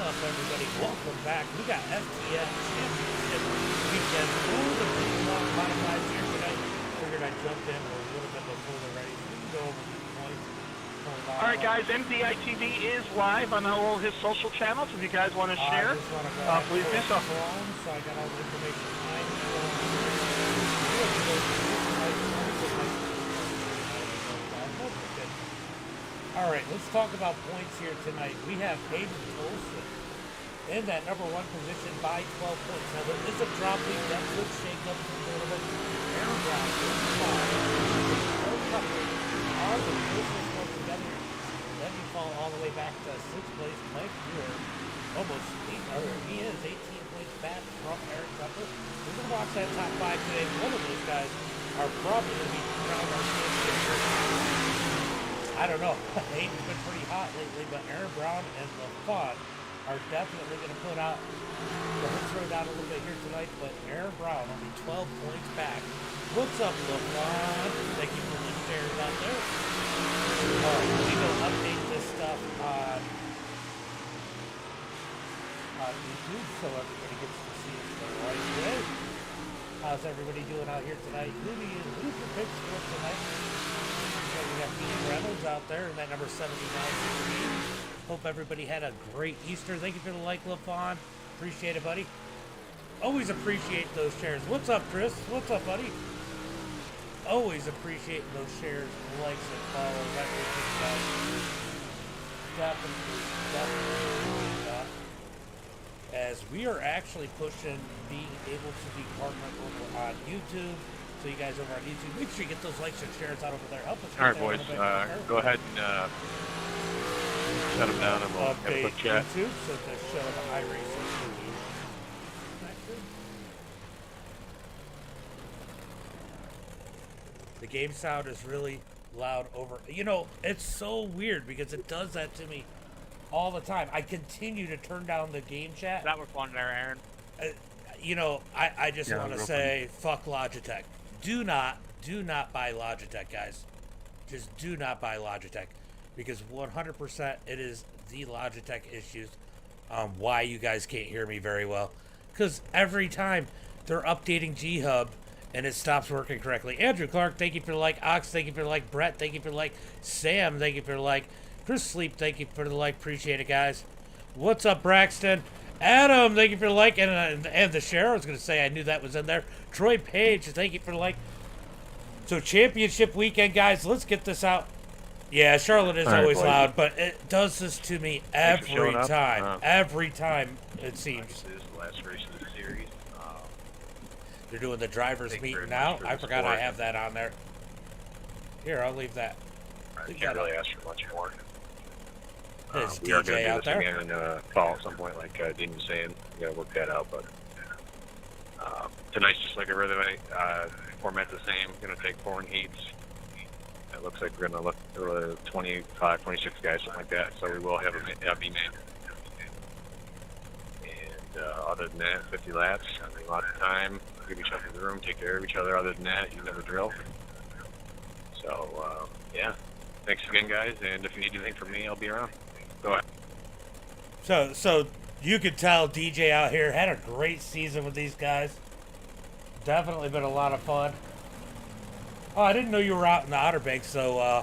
up, everybody? Welcome back. We got FTM Championship Weekend. The pretty long modifieds here tonight. Figured I'd jump in a little bit before they're ready. So we can go over these points. All right, guys, MDiTV is live on all his social channels. If you guys want to share, please do so. So I got all the information. All right, let's talk about points here tonight. We have Hayden Tolson in that #1 position by 12 points. Now, there is a drop lead that could shake up a little bit. Aaron Brown is 5. All the closest ones together. Then you fall all the way back to 6th place. Mike Muir, almost 8, he is 18 points back from Eric Tupper. We're going to watch that top 5 today. One of those guys are probably going to be crowned our championship. I don't know. Hayden's been pretty hot lately, but Aaron Brown and LaFont are definitely going to put out the throw down a little bit here tonight. But Aaron Brown only 12 points back. What's up, LaFont? Thank you for the shares out there. We will update this stuff on YouTube so everybody gets to see it the right way. How's everybody doing out here tonight? Who's the big score tonight? We got Dean Reynolds out there in that number 79. Hope everybody had a great Easter. Thank you for the like, LaFon. Appreciate it, buddy. Always appreciate those shares. What's up, Chris? What's up, buddy? Always appreciate those shares, likes, and follows. That really definitely. As we are actually pushing being able to be partnered over on YouTube. So you guys over on YouTube, make sure you get those likes and shares out over there. Help us. All right, boys. Go ahead and shut them down, and we'll have a quick chat. YouTube, so to show the iRacing. The game sound is really loud over. You know, it's so weird because it does that to me all the time. I continue to turn down the game chat. That was fun there, Aaron. You know, I just want to say, fuck Logitech. Do not buy Logitech, guys. Just do not buy Logitech, because 100% it is the Logitech issues why you guys can't hear me very well. Because every time they're updating G-Hub and it stops working correctly. Andrew Clark, thank you for the like. Ox, thank you for the like. Brett, thank you for the like. Sam, thank you for the like. Chris Sleep, thank you for the like. Appreciate it, guys. What's up, Braxton? Adam, thank you for the like, and the share. I was going to say I knew that was in there. Troy Page, thank you for the like. So championship weekend, guys. Let's get this out. Yeah, Charlotte is always loud, but it does this to me every time. Every time, it seems. This is the last race of the series. They're doing the drivers meeting now. I forgot I have that on there. Here, I'll leave that. I can't really ask for much more. There's we are going DJ to do out this there. again in fall at some point, like Dean was saying. We got to work that out, but tonight's just like every other night. Format the same. Going to take 4 heats. It looks like we're going to look 25, 26 guys, something like that. So we will have a B-man. And other than that, 50 laps. I mean, lots of time. Give each other the room. Take care of each other. Other than that, you never drill. So yeah. Thanks again, guys. And if you need anything from me, I'll be around. Go ahead. So you could tell DJ out here had a great season with these guys. Definitely been a lot of fun. Oh, I didn't know you were out in the Outer Banks, so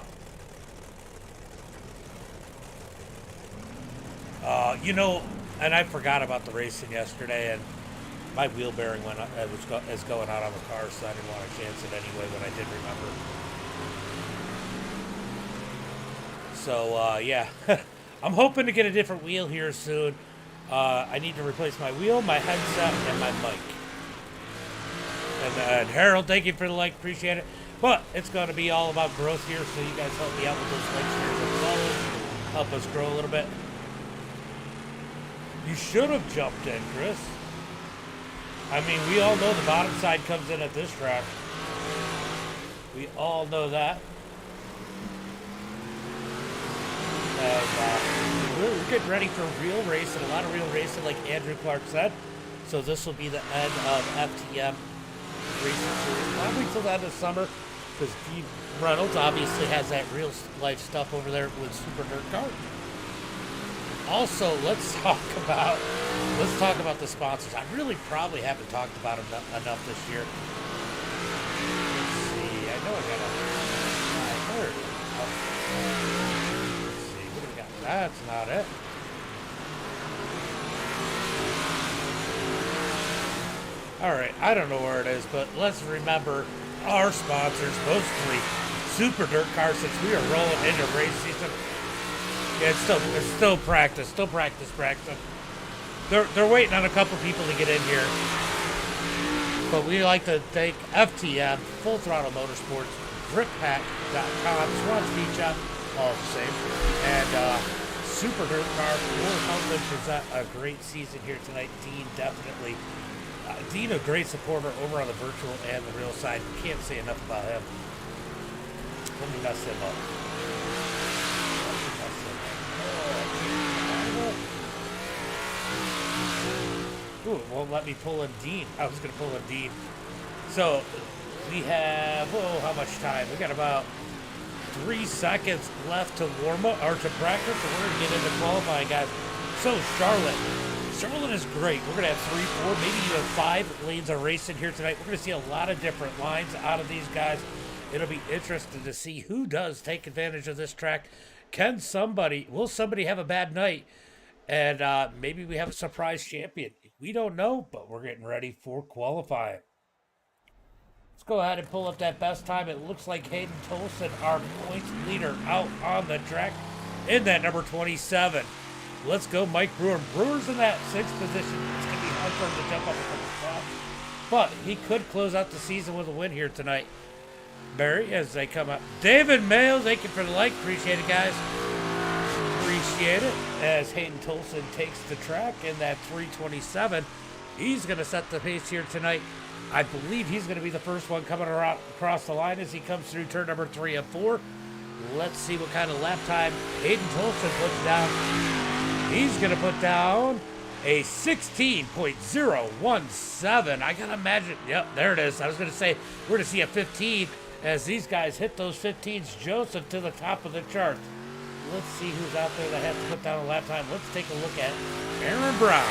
you know, and I forgot about the racing yesterday, and my wheel bearing is going out on the car, so I didn't want to chance it anyway when I did remember. So yeah. I'm hoping to get a different wheel here soon. I need to replace my wheel, my headset, and my mic. And Harold, thank you for the like, appreciate it. But it's going to be all about growth here, so you guys help me out with those likes, shares, and follows. Help us grow a little bit. You should have jumped in, Chris. I mean, we all know the bottom side comes in at this track. We all know that. And we're getting ready for real racing, a lot of real racing, like Andrew Clark said. So this will be the end of FTM racing series, probably till the end of summer, because Dean Reynolds obviously has that real life stuff over there with Super Nerd Car. Also, let's talk about the sponsors. I really probably haven't talked about them enough this year. Let's see. I know I got I heard. Let's see. What do we got? That's not it. All right. I don't know where it is, but let's remember our sponsors, mostly Super Dirt Cars, since we are rolling into race season. Yeah, it's still practice. They're waiting on a couple people to get in here. But we like to thank FTM, Full Throttle Motorsports, GripPack.com, Swans Beach Up, all the same, and Super Dirt Car for helping present a great season here tonight. Dean, definitely. Dean, a great supporter over on the virtual and the real side. Can't say enough about him. Let me mess him up. Ooh, it won't let me pull in Dean. I was going to pull in Dean. So, we have, how much time? We got about 3 seconds left to warm up, or to practice, so we're going to get into qualifying, guys. So, Charlotte is great. We're going to have 3, 4, maybe even 5 lanes of racing here tonight. We're going to see a lot of different lines out of these guys. It'll be interesting to see who does take advantage of this track. Will somebody have a bad night? And maybe we have a surprise champion. We don't know, but we're getting ready for qualifying. Let's go ahead and pull up that best time. It looks like Hayden Tolson, our points leader, out on the track in that number 27. Let's go, Mike Brewer. Brewer's in that 6th position. It's going to be hard for him to jump up a couple spots. But he could close out the season with a win here tonight. Barry, as they come up. David Mayo, thank you for the like. Appreciate it, guys. Appreciate it. As Hayden Tolson takes the track in that 327. He's going to set the pace here tonight. I believe he's going to be the first one coming around across the line as he comes through turn number 3 and 4. Let's see what kind of lap time Hayden Tolson puts down. He's going to put down a 16.017. I got to imagine. Yep, there it is. I was going to say we're going to see a 15 as these guys hit those 15s. Joseph to the top of the chart. Let's see who's out there that has to put down a lap time. Let's take a look at Aaron Brown.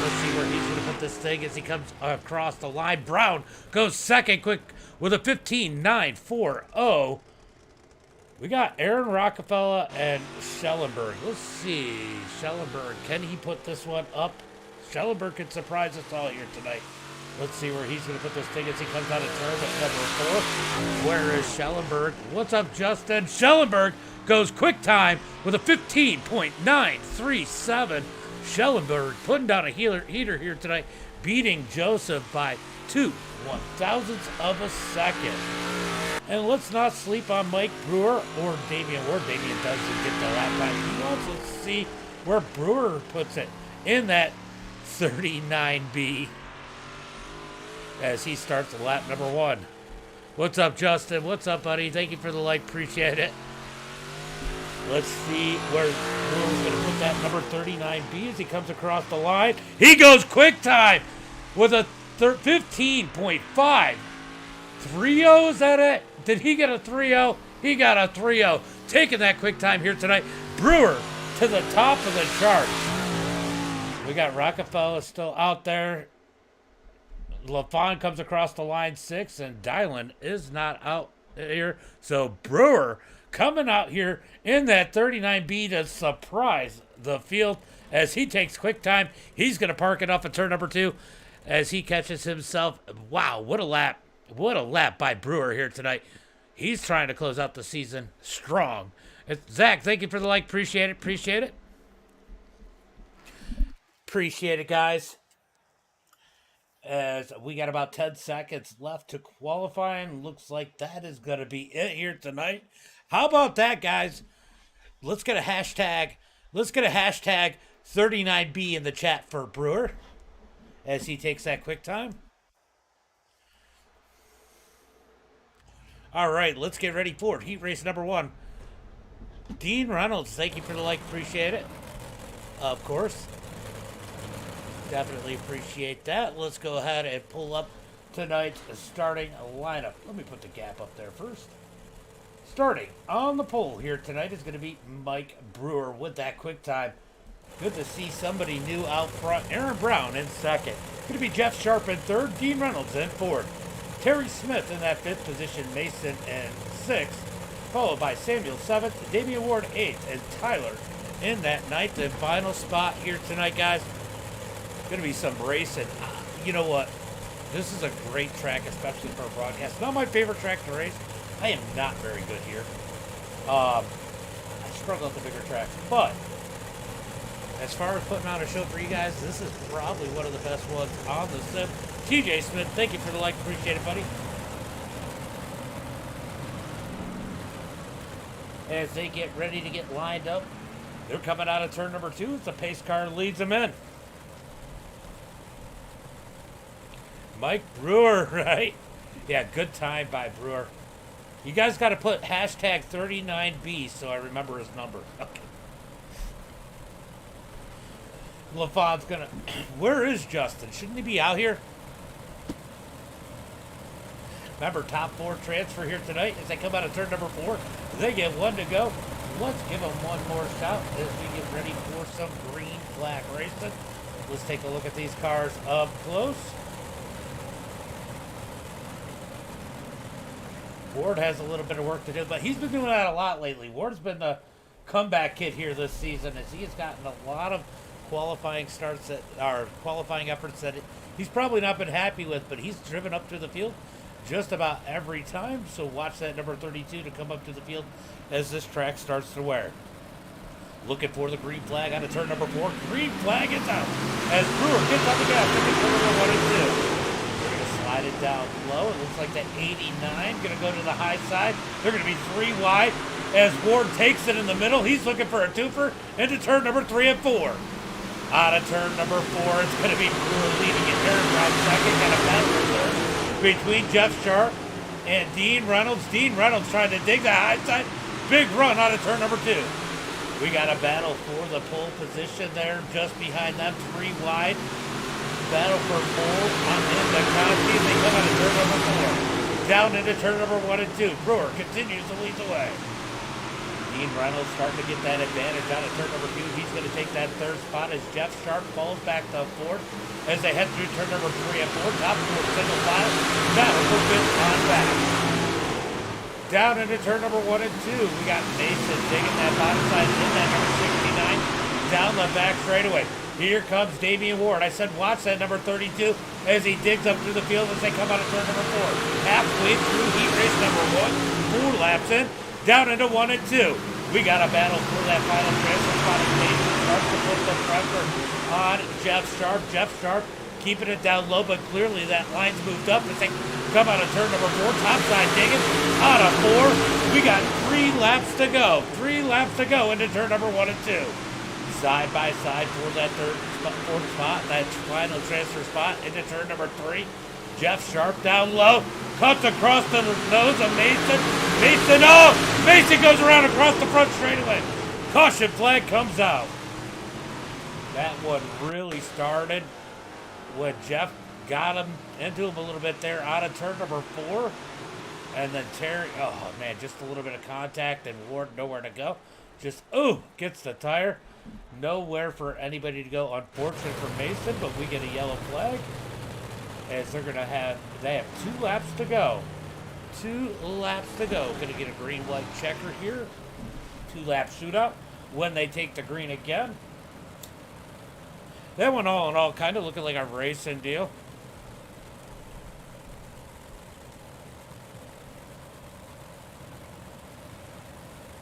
Let's see where he's going to put this thing as he comes across the line. Brown goes second quick with a 15.940. We got Aaron Rockefeller and Schellenberg. Let's see. Schellenberg, can he put this one up? Schellenberg could surprise us all here tonight. Let's see where he's going to put this thing as he comes out of turn at number 4. Where is Schellenberg? What's up, Justin? Schellenberg goes quick time with a 15.937. Schellenberg putting down a heater here tonight, beating Joseph by 2/1000ths of a second. And let's not sleep on Mike Brewer or Damian Ward. Damian doesn't get the lap time he wants. Let's see where Brewer puts it in that 39B as he starts lap number 1. What's up, Justin? What's up, buddy? Thank you for the like. Appreciate it. Let's see where Brewer's going to put that number 39B as he comes across the line. He goes quick time with a 15.5. 3-0, is that it? Did he get a 3-0? He got a 3-0. Taking that quick time here tonight. Brewer to the top of the chart. We got Rockefeller still out there. LaFon comes across the line 6, and Dylan is not out here. So Brewer coming out here in that 39B to surprise the field as he takes quick time. He's going to park it off at turn number 2 as he catches himself. Wow, what a lap. What a lap by Brewer here tonight. He's trying to close out the season strong. Zach, thank you for the like. Appreciate it. Appreciate it. Appreciate it, guys. As we got about 10 seconds left to qualify, and looks like that is going to be it here tonight. How about that, guys? Let's get a hashtag 39B in the chat for Brewer as he takes that quick time. All right, let's get ready for it. Heat race number 1. Dean Reynolds, thank you for the like. Appreciate it. Of course. Definitely appreciate that. Let's go ahead and pull up tonight's starting lineup. Let me put the gap up there first. Starting on the pole here tonight is going to be Mike Brewer with that quick time. Good to see somebody new out front. Aaron Brown in second. Going to be Jeff Sharp in third. Dean Reynolds in fourth. Terry Smith in that fifth position. Mason in sixth. Followed by Samuel seventh. Damian Ward eighth. And Tyler in that ninth and final spot here tonight, guys. Going to be some racing. You know what? This is a great track, especially for a broadcast. Not my favorite track to race. I am not very good here. I struggle at the bigger tracks. But as far as putting on a show for you guys, this is probably one of the best ones on the sim. TJ Smith, thank you for the like. Appreciate it, buddy. As they get ready to get lined up, they're coming out of turn number 2. It's a pace car leads them in. Mike Brewer, right? Yeah, good time by Brewer. You guys got to put hashtag 39B so I remember his number. Okay. LaFon's gonna. Where is Justin? Shouldn't he be out here? Remember, top 4 transfer here tonight as they come out of turn number 4. They get 1 to go. Let's give them one more shout as we get ready for some green flag racing. Let's take a look at these cars up close. Ward has a little bit of work to do, but he's been doing that a lot lately. Ward's been the comeback kid here this season as he has gotten a lot of qualifying starts that are qualifying efforts that he's probably not been happy with, but he's driven up to the field just about every time. So watch that number 32 to come up to the field as this track starts to wear. Looking for the green flag on a turn number 4. Green flag is out as Brewer gets on the gas. Looking for number 1 and 2. Slide it down low. It looks like that 89 going to go to the high side. They're going to be 3 wide as Ward takes it in the middle. He's looking for a twofer into turn number 3 and 4. Out of turn number 4, it's going to be Brewer leading it. Aaron Brown second. Got a battle for third between Jeff Sharp and Dean Reynolds. Dean Reynolds trying to dig the high side. Big run out of turn number 2. We got a battle for the pole position there just behind them. 3 wide. Battle for pole on in the county. They come out of turn number 4. Down into turn number 1 and 2. Brewer continues to lead the way. Dean Reynolds starting to get that advantage out of turn number 2. He's going to take that third spot as Jeff Sharp falls back to 4th as they head through turn number 3 and 4. Top 4 single file. Battle for 5th on back. Down into turn number 1 and 2. We got Mason digging that bottom side in that number 69. Down the back straightaway. Here comes Damian Ward. I said watch that number 32 as he digs up through the field as they come out of turn number 4. Halfway through heat race number 1. 4 laps in. Down into 1 and 2. We got a battle for that final transfer spot. Mason starts to put the pressure on Jeff Sharp. Jeff Sharp keeping it down low, but clearly that line's moved up as they come out of turn number 4. Topside digging out of 4. We got 3 laps to go. 3 laps to go into turn number 1 and 2. Side by side for that fourth spot, that final transfer spot into turn number 3. Jeff Sharp down low, cuts across the nose of Mason. Mason, oh! Mason goes around across the front straightaway. Caution flag comes out. That one really started when Jeff got him into him a little bit there out of turn number 4. And then Terry, oh man, just a little bit of contact and Ward nowhere to go. Just, gets the tire. Nowhere for anybody to go. Unfortunate for Mason, but we get a yellow flag as they have 2 laps to go. 2 laps to go. Gonna get a green-white checker here. 2-lap shootout. When they take the green again. That one all in all kind of looking like a racing deal.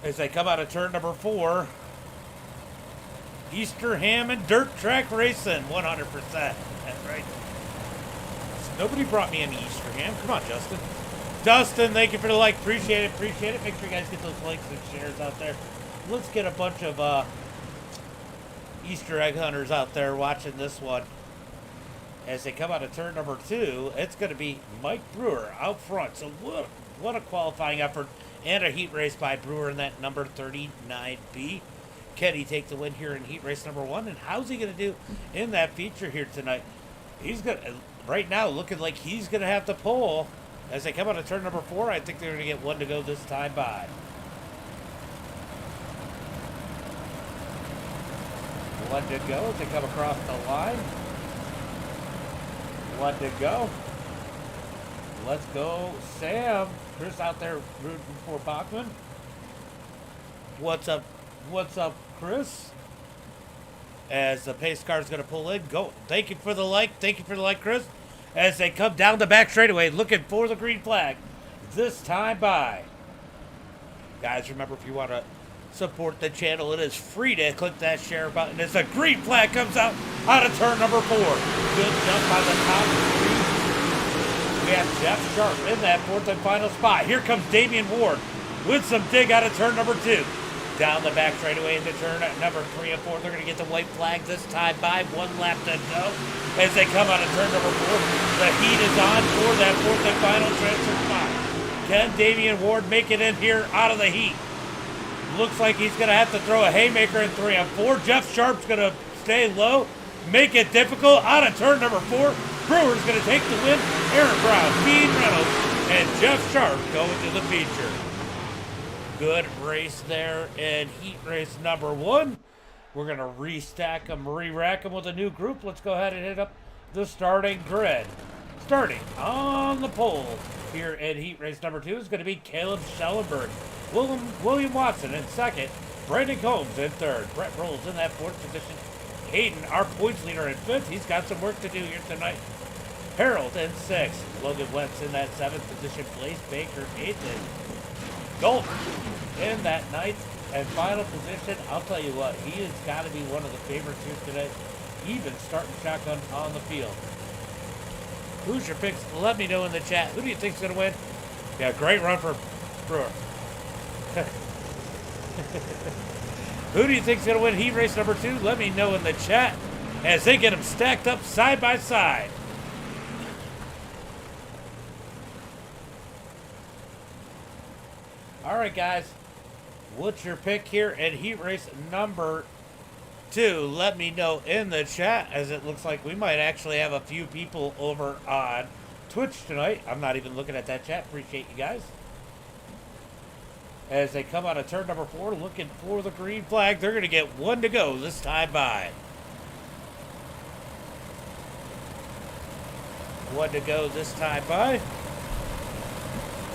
As they come out of turn number 4. Easterham and dirt track racing, 100%. That's right. Nobody brought me any Easterham. Come on, Justin. Dustin, thank you for the like. Appreciate it. Appreciate it. Make sure you guys get those likes and shares out there. Let's get a bunch of Easter egg hunters out there watching this one. As they come out of turn number 2, it's going to be Mike Brewer out front. So what a qualifying effort and a heat race by Brewer in that number 39B. Can he take the win here in heat race number 1? And how's he going to do in that feature here tonight? He's going to, right now, looking like he's going to have to pull. As they come out of turn number 4, I think they're going to get 1 to go this time by. One to go as they come across the line. One to go. Let's go, Sam. Chris out there rooting for Bachman. What's up? What's up, Chris? As the pace car is going to pull in. Go. Thank you for the like. Thank you for the like, Chris. As they come down the back straightaway, looking for the green flag. This time by. Guys, remember, if you want to support the channel, it is free to click that share button as the green flag comes out of turn number 4. Good jump by the top three. We have Jeff Sharp in that 4th and final spot. Here comes Damian Ward with some dig out of turn number 2. Down the back straightaway into turn at number 3 and 4. They're going to get the white flag this time by. 1 lap to go as they come out of turn number 4. The heat is on for that 4th and final transfer spot. Can Damian Ward make it in here out of the heat? Looks like he's going to have to throw a haymaker in 3 and 4. Jeff Sharp's going to stay low, make it difficult out of turn number 4. Brewer's going to take the win. Aaron Brown, Dean Reynolds, and Jeff Sharp going to the feature. Good race there in heat race number 1. We're going to restack them, re-rack them with a new group. Let's go ahead and hit up the starting grid. Starting on the pole here in heat race number 2 is going to be Caleb Schellenberg. William Watson in 2nd. Brandon Combs in 3rd. Brett Rolls in that 4th position. Hayden, our points leader, in 5th. He's got some work to do here tonight. Harold in 6th. Logan Wentz in that 7th position. Blaze Baker 8th. Dalton in that 9th and final position. I'll tell you what, he has got to be one of the favorites here today. Even starting shotgun on the field. Who's your picks? Let me know in the chat. Who do you think's going to win? Yeah, great run for Brewer. Who do you think's going to win heat race number 2? Let me know in the chat as they get them stacked up side by side. All right, guys. What's your pick here in heat race number 2? Let me know in the chat, as it looks like we might actually have a few people over on Twitch tonight. I'm not even looking at that chat. Appreciate you guys. As they come out of turn number 4, looking for the green flag. They're going to get 1 to go this time by. 1 to go this time by.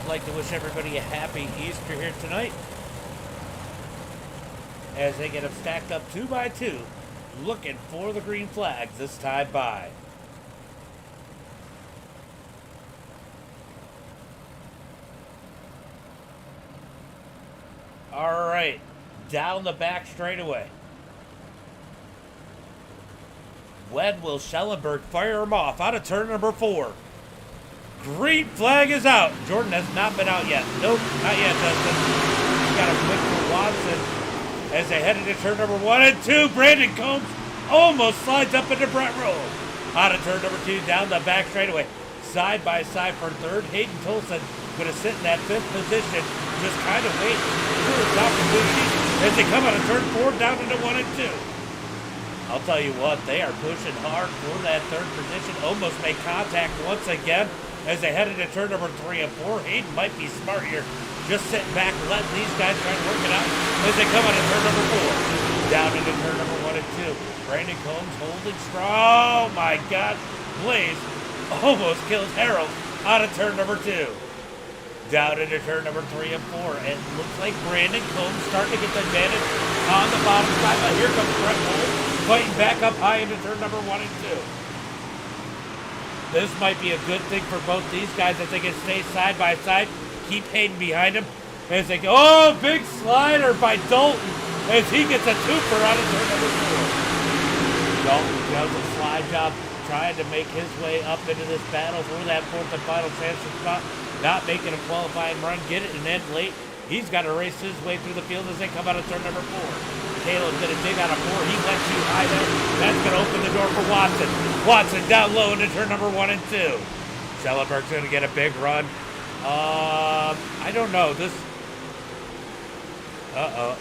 I'd like to wish everybody a happy Easter here tonight. As they get them stacked up 2 by 2, looking for the green flag this time by. All right, down the back straightaway. When will Schellenberg fire him off out of turn number 4? Green flag is out. Jordan has not been out yet. Nope, not yet, Dustin. He's got a win for Watson. As they head into turn number 1 and 2, Brandon Combs almost slides up into Brett Roll. Out of turn number 2, down the back straightaway. Side by side for 3rd. Hayden Tolson going to sit in that 5th position. Just kind of wait for his opportunity as they come out of turn 4 down into 1 and 2. I'll tell you what, they are pushing hard for that 3rd position. Almost make contact once again as they head into turn number 3 and 4. Hayden might be smart here. Just sitting back, letting these guys try to work it out as they come out of turn number 4. Down into turn number 1 and 2. Brandon Combs holding strong. Oh my God. Blaze almost kills Harold out of turn number 2. Down into turn number 3 and 4. It looks like Brandon Combs starting to get the advantage on the bottom side. But here comes Brett Wolf fighting back up high into turn number 1 and 2. This might be a good thing for both these guys if they can stay side by side. Keep Hayden behind him as they go. Oh, big slider by Dalton as he gets a twofer out of turn number 4. Dalton does a slide job trying to make his way up into this battle for that 4th and final transfer spot. Not making a qualifying run, get it and end late. He's got to race his way through the field as they come out of turn number 4. Caleb's going to dig out of 4. He went too high there. That's going to open the door for Watson. Watson down low into turn number 1 and 2. Schellenberg's going to get a big run. I don't know. This. Uh-oh.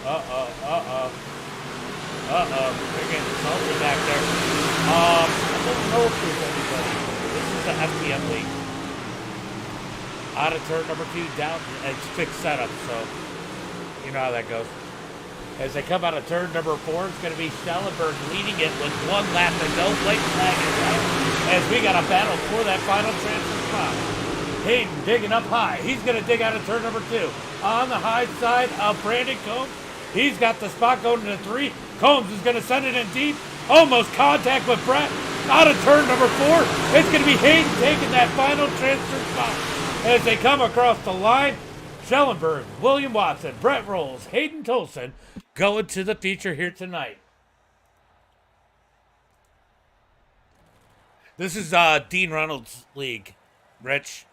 They're getting salty back there. I don't know if there's anybody. This is the FTM league. Out of turn number 2, down. It's fixed setup, so you know how that goes. As they come out of turn number 4, it's going to be Schellenberg leading it with 1 lap to go. Blake flag is out as we got a battle for that final transfer spot. Hayden digging up high. He's going to dig out of turn number 2. On the high side of Brandon Combs. He's got the spot going into 3. Combs is going to send it in deep. Almost contact with Brett. Out of turn number 4. It's going to be Hayden taking that final transfer spot. As they come across the line, Schellenberg, William Watson, Brett Rolls, Hayden Tolson going to the feature here tonight. This is Dean Reynolds' league, Rich.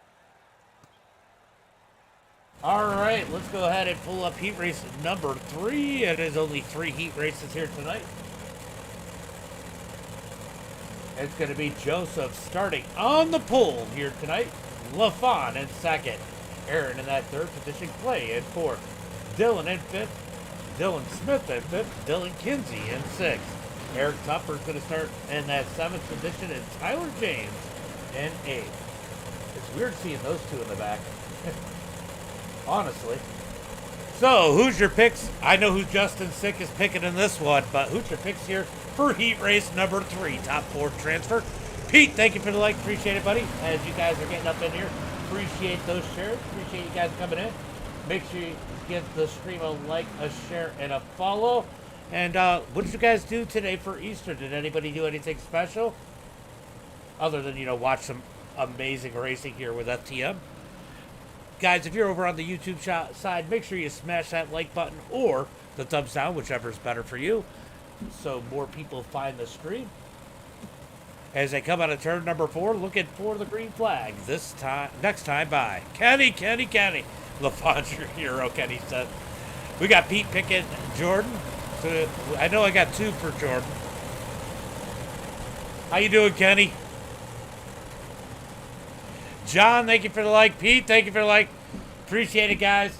All right, let's go ahead and pull up heat race number 3. It is only 3 heat races here tonight. It's going to be Joseph starting on the pole here tonight. LaFawn in second. Aaron in that 3rd position. Clay in 4th. Dylan in 5th. Dylan Smith in 5th. Dylan Kinsey in 6th. Eric Tupper's going to start in that 7th position. And Tyler James in 8th. It's weird seeing those two in the back. Honestly. So, who's your picks? I know who Justin Sick is picking in this one, but who's your picks here for heat race number 3, top 4 transfer? Pete, thank you for the like. Appreciate it, buddy. As you guys are getting up in here, appreciate those shares. Appreciate you guys coming in. Make sure you give the stream a like, a share, and a follow. And what did you guys do today for Easter? Did anybody do anything special? Other than, watch some amazing racing here with FTM. Guys, if you're over on the YouTube side, make sure you smash that like button or the thumbs down, whichever is better for you, so more people find the stream. As they come out of turn number 4, looking for the green flag. Next time by Kenny. LaFawn's your hero, Kenny said. We got Pete picking Jordan. So I know I got 2 for Jordan. How you doing, Kenny? John, thank you for the like. Pete, thank you for the like. Appreciate it, guys.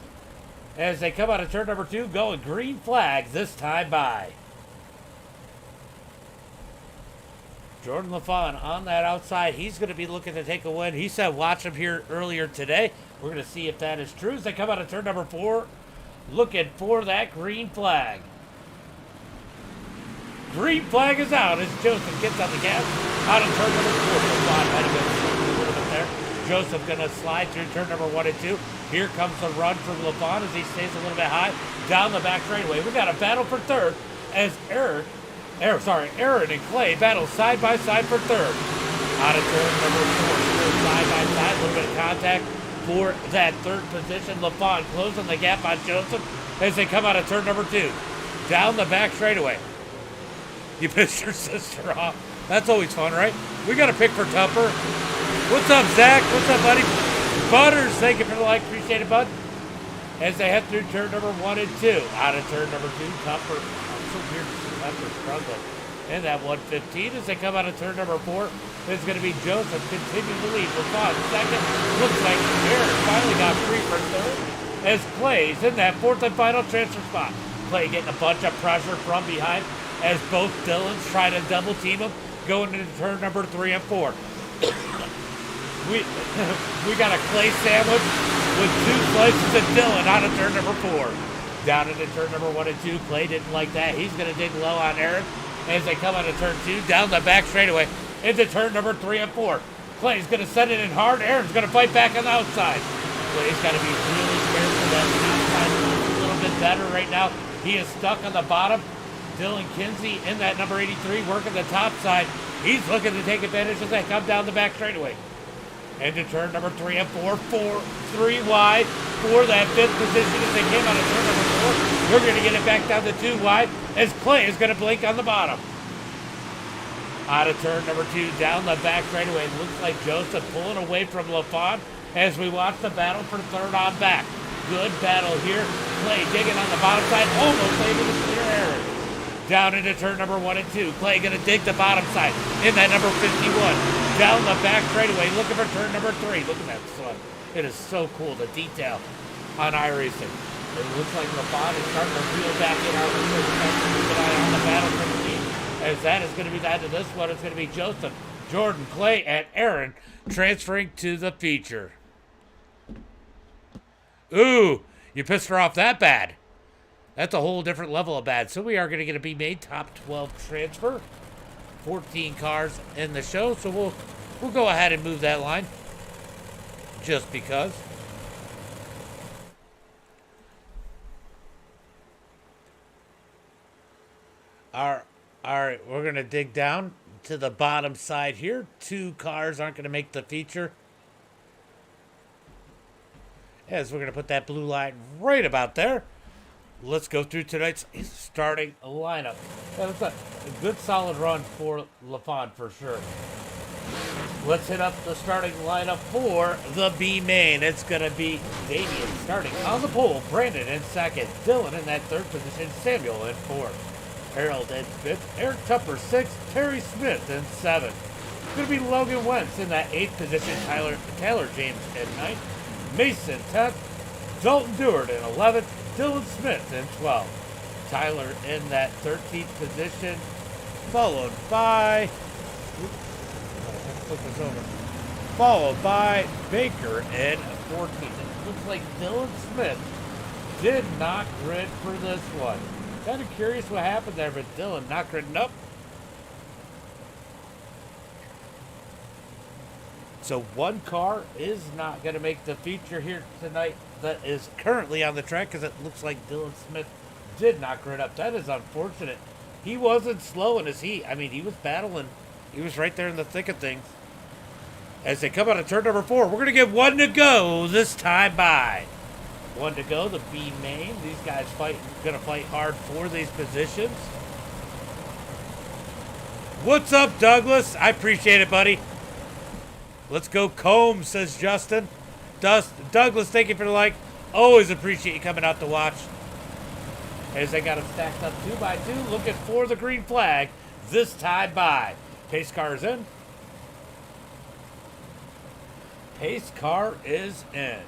As they come out of turn number 2, going green flag this time by Jordan LaFawn on that outside. He's going to be looking to take a win. He said watch him here earlier today. We're going to see if that is true. As they come out of turn number 4, looking for that green flag. Green flag is out as Joseph gets on the gas. Out of turn number 4. LaFawn might have been a little bit there. Joseph going to slide through turn number 1 and 2. Here comes the run from LaFawn as he stays a little bit high. Down the back straightaway. We got a battle for 3rd as Aaron and Clay battle side by side for 3rd. Out of turn number 4. Side by side. A little bit of contact for that 3rd position. LaFawn closing the gap on Joseph as they come out of turn number 2. Down the back straightaway. You pissed your sister off. That's always fun, right? We got a pick for Tupper. What's up, Zach? What's up, buddy? Butters, thank you for the like. Appreciate it, bud. As they head through turn number 1 and 2. Out of turn number 2, Tupper. It's so weird to see Tupper struggling. And that 115 as they come out of turn number 4. It's going to be Joseph continuing to lead. LaFawn second. Looks like Aaron finally got free for 3rd. As Clay's in that 4th and final transfer spot. Clay getting a bunch of pressure from behind as both Dylans try to double team him going into turn number 3 and 4. We got a Clay sandwich with 2 slices of Dylan out of turn number 4. Down into turn number 1 and 2. Clay didn't like that. He's going to dig low on Aaron as they come out of turn 2. Down the back straightaway into turn number 3 and 4. Clay's going to send it in hard. Aaron's going to fight back on the outside. Clay's got to be really careful. That outside is a little bit better right now. He is stuck on the bottom. Dylan Kinsey in that number 83 working the top side. He's looking to take advantage as they come down the back straightaway. Into turn number 3 and 4. 3 wide for that 5th position as they came out of turn number 4. We're going to get it back down to 2 wide as Clay is going to blink on the bottom. Out of turn number 2, down the back straightaway. It looks like Joseph pulling away from LaFawn as we watch the battle for 3rd on back. Good battle here. Clay digging on the bottom side, almost able to clear Aaron. Down into turn number 1 and 2. Clay going to dig the bottom side in that number 51. Down the back straightaway, looking for turn number 3. Look at that sun. It is so cool, the detail on iRacing. It looks like LaFawn is starting to reel back in our keep an eye on the battle for the lead. As that is going to be the end of this one. It's going to be Joseph, Jordan, Clay, and Aaron transferring to the feature. Ooh, you pissed her off that bad. That's a whole different level of bad. So we are going to get a B main top 12 transfer. 14 cars in the show, so we'll go ahead and move that line just because. All right, we're going to dig down to the bottom side here. 2 cars aren't going to make the feature. As we're going to put that blue line right about there. Let's go through tonight's starting lineup. That was a good solid run for LaFon for sure. Let's hit up the starting lineup for the B main. It's going to be Damien starting on the pole, Brandon in second, Dylan in that third position, Samuel in fourth, Harold in fifth, Eric Tupper sixth, Terry Smith in seventh. It's going to be Logan Wentz in that eighth position, Taylor James in ninth, Mason 10th, Dalton Dewart in 11th, Dylan Smith in 12th. Tyler in that 13th position, followed by Baker in 14th. It looks like Dylan Smith did not grid for this one. Kind of curious what happened there, but Dylan not gridding up. So one car is not going to make the feature here tonight that is currently on the track because it looks like Dylan Smith did not grid up. That is unfortunate. He wasn't slow in his heat. I mean, he was battling. He was right there in the thick of things. As they come out of turn number 4, we're going to get 1 to go this time by. 1 to go, the B main. These guys going to fight hard for these positions. What's up, Douglas? I appreciate it, buddy. Let's go Combs, says Justin. Douglas, thank you for the like. Always appreciate you coming out to watch. As they got them stacked up 2 by 2, looking for the green flag this time by. Pace car is in. Pace car is in.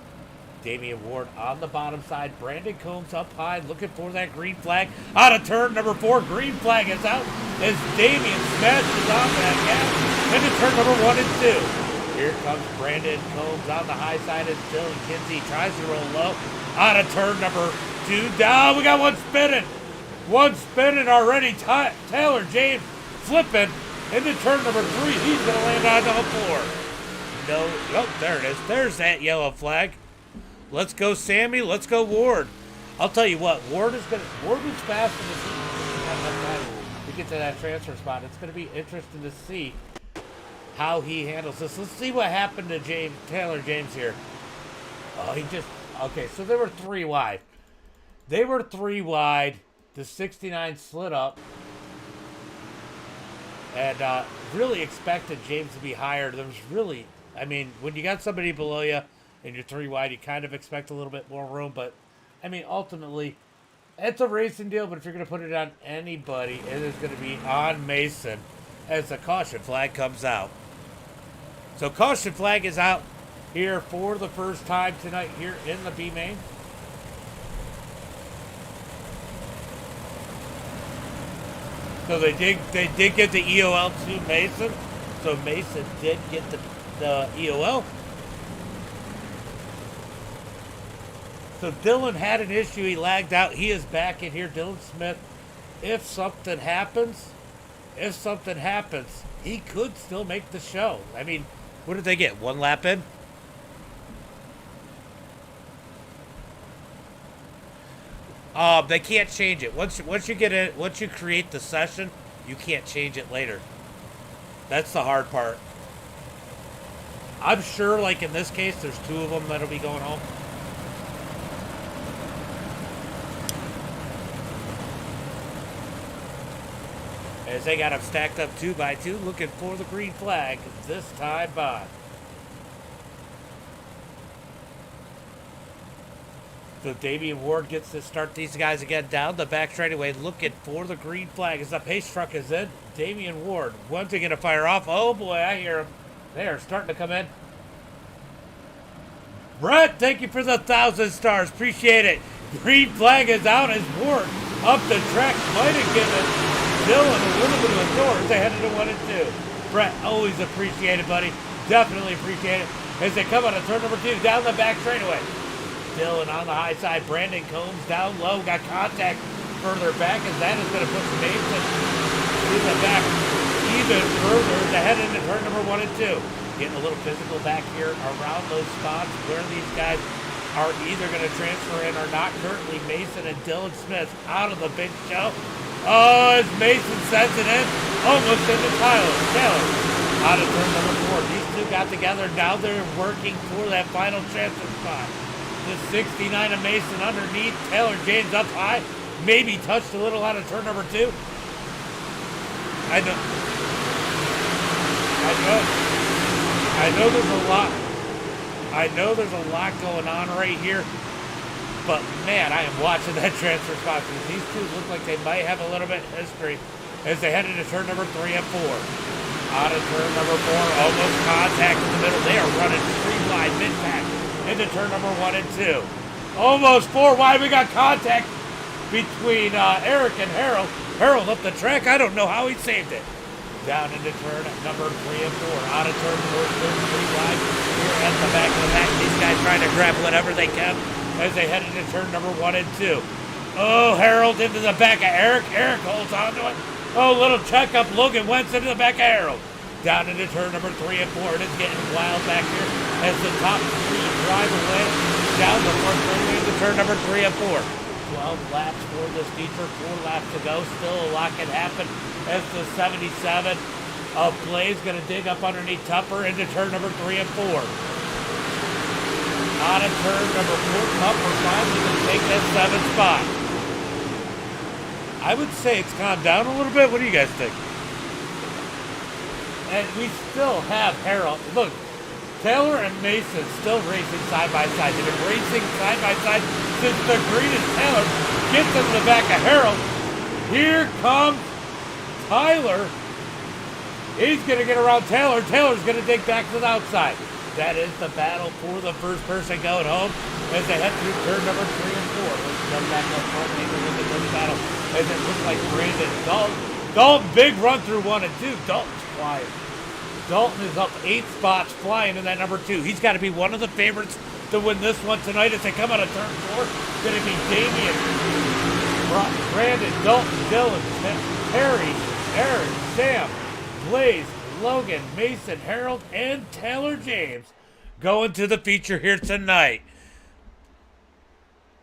Damian Ward on the bottom side. Brandon Combs up high, looking for that green flag. Out of turn number 4, green flag is out as Damian smashes off that gap into turn number 1 and 2. Here comes Brandon Combs on the high side as Dylan Kinsey tries to roll low. Out of turn number 2, down. We got one spinning. One spinning already. Taylor James flipping into turn number 3. He's going to land on the floor. No, oh, there it is. There's that yellow flag. Let's go, Sammy. Let's go, Ward. I'll tell you what, Ward was fast in the seat. To get to that transfer spot, it's going to be interesting to see how he handles this. Let's see what happened to Taylor James here. Oh, okay, so they were 3 wide. They were 3 wide. The 69 slid up. And really expected James to be higher. There was really, I mean, when you got somebody below you and you're 3 wide, you kind of expect a little bit more room. But, I mean, ultimately, it's a racing deal. But if you're going to put it on anybody, it is going to be on Mason as the caution flag comes out. So caution flag is out here for the first time tonight here in the B main. So they did get the EOL to Mason. So Mason did get the EOL. So Dylan had an issue. He lagged out. He is back in here. Dylan Smith, if something happens, he could still make the show. I mean, what did they get? 1 lap in? They can't change it. Once you get it, once you create the session, you can't change it later. That's the hard part. I'm sure, like in this case, there's 2 of them that'll be going home. As they got them stacked up 2 by 2, looking for the green flag this time by. So Damian Ward gets to start these guys again down the back straightaway, looking for the green flag as the pace truck is in. Damian Ward, when's he going to fire off? Oh boy, I hear him. They are starting to come in. Brett, thank you for the 1,000 stars. Appreciate it. Green flag is out as Ward up the track. Might have given Dylan a little bit of a door as they headed to 1 and 2. Brett, always appreciate it, buddy. Definitely appreciate it. As they come out of turn number 2, down the back straightaway. Dillon on the high side. Brandon Combs down low. Got contact further back, and that is going to push Mason to the back even further to head into turn number 1 and 2. Getting a little physical back here around those spots where these guys are either going to transfer in or not. Currently, Mason and Dylan Smith out of the big show. Oh, as Mason sends it in, almost into Taylor. Out of turn number 4. These two got together. Now they're working for that final transfer spot. The 69 of Mason underneath. Taylor James up high. Maybe touched a little out of turn number 2. I know there's a lot. I know there's a lot going on right here. But man, I am watching that transfer spot because these two look like they might have a little bit of history as they head into turn number 3 and 4. Out of turn number 4, almost contact in the middle. They are running 3 wide mid-pack into turn number 1 and 2. Almost 4 wide. We got contact between Eric and Harold. Harold up the track. I don't know how he saved it. Down into turn number 3 and 4. Out of turn 4, 3 wide. Here at the back of the pack. These guys trying to grab whatever they can as they head into turn number 1 and 2. Oh, Harold into the back of Eric. Eric holds on to it. Oh, little checkup. Logan Wentz into the back of Harold. Down into turn number 3 and 4. It is getting wild back here as the top 3 drive away down the front straightaway into turn number 3 and 4. 12 laps for this feature. 4 laps to go. Still a lot can happen as the 77 of Blaze going to dig up underneath Tupper into turn number 3 and 4. Out of turn number 4, Tupper finally going to take that 7th spot. I would say it's calmed down a little bit. What do you guys think? And we still have Harold. Look, Taylor and Mason still racing side by side. They've been racing side by side since the green and Taylor gets into the back of Harold. Here comes Tyler. He's going to get around Taylor. Taylor's going to dig back to the outside. That is the battle for the first person going home as they head through turn number 3 and 4. Let's come back up front and take a look at this battle as it looks like Brandon Dalton, big run through 1 and 2. Dalton's flying. Dalton is up 8 spots flying in that number 2. He's got to be one of the favorites to win this one tonight as they come out of turn 4. Going to be Damian, Brandon, Dalton, Dylan, Harry, Aaron, Sam, Blaze, Logan, Mason, Harold, and Taylor James going to the feature here tonight.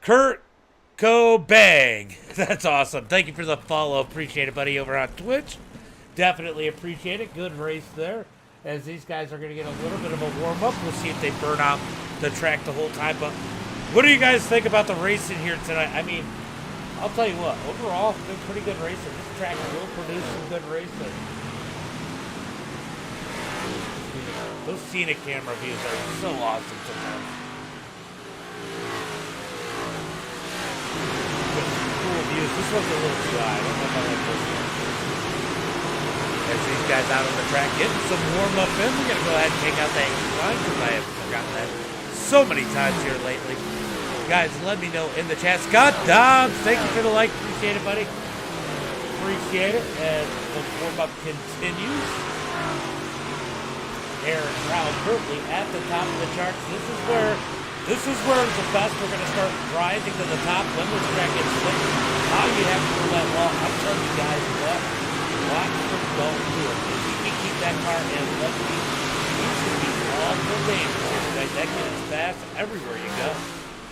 Kurt Cobang. That's awesome. Thank you for the follow. Appreciate it, buddy, over on Twitch. Definitely appreciate it. Good race there as these guys are going to get a little bit of a warm-up. We'll see if they burn out the track the whole time. But what do you guys think about the racing here tonight? I mean, I'll tell you what. Overall, been pretty good racing. This track will produce some good racing. Those scenic camera views are so awesome sometimes. With cool views. This one's a little too high. I don't know if I like this one. As these guys out on the track getting some warm up in, we're going to go ahead and take out that line because I have forgotten that so many times here lately. Guys, let me know in the chat. Scott Dobbs, thank you for the like. Appreciate it, buddy. Appreciate it. And the warm up continues. Aaron Brown currently at the top of the charts. This is where the best we're going to start rising to the top when this track gets slick. How you have to pull that wall. I'm telling you guys what. Watch for Dalton do it. If he can keep that car in one piece, he should be awful dangerous here tonight. That kid is fast everywhere you go.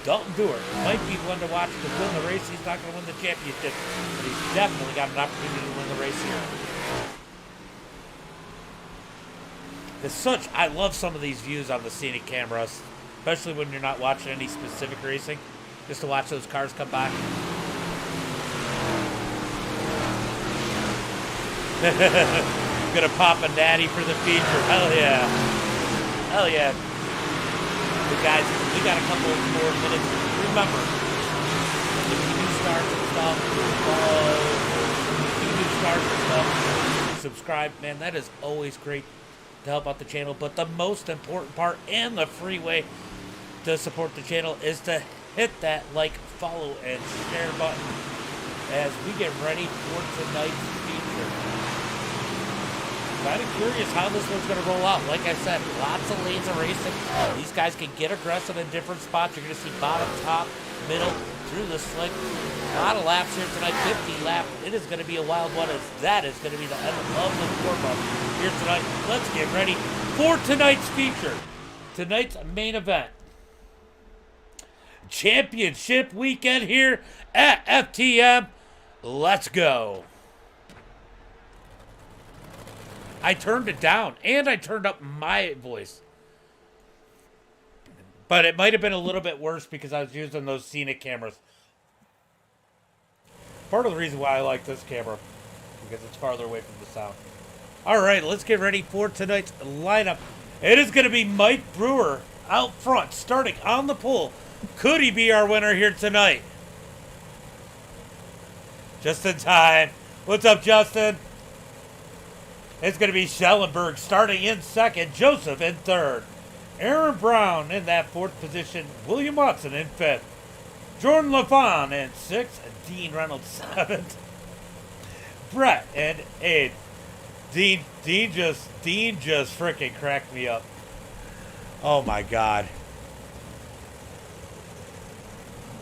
Dalton Dewar might be one to watch to win the race. He's not going to win the championship, but he's definitely got an opportunity to win the race here. I love some of these views on the scenic cameras, especially when you're not watching any specific racing, just to watch those cars come by. Gonna pop a natty for the feature. Hell yeah. Hell yeah. But guys, we got a couple more minutes. Remember, if you do stars and stuff, subscribe. Man, that is always great to help out the channel. But the most important part and the free way to support the channel is to hit that like, follow, and share button as we get ready for tonight's feature. Kind of curious how this one's going to roll out. Like I said, lots of lanes of racing. These guys can get aggressive in different spots. You're going to see bottom, top, middle, through the slick. A lot of laps here tonight, 50 laps. It is going to be a wild one, as that is going to be the end of the warm-up here tonight. Let's get ready for tonight's feature. Tonight's main event. Championship weekend here at FTM. Let's go. I turned it down, and I turned up my voice. But it might have been a little bit worse because I was using those scenic cameras. Part of the reason why I like this camera, because it's farther away from the sound. All right, let's get ready for tonight's lineup. It is going to be Mike Brewer out front, starting on the pole. Could he be our winner here tonight? Just in time. What's up, Justin? It's going to be Schellenberg starting in second, Joseph in third, Aaron Brown in that fourth position, William Watson in fifth, Jordan LaFon in sixth, Dean Reynolds seventh, Brett in eighth. Dean just freaking cracked me up. Oh my God.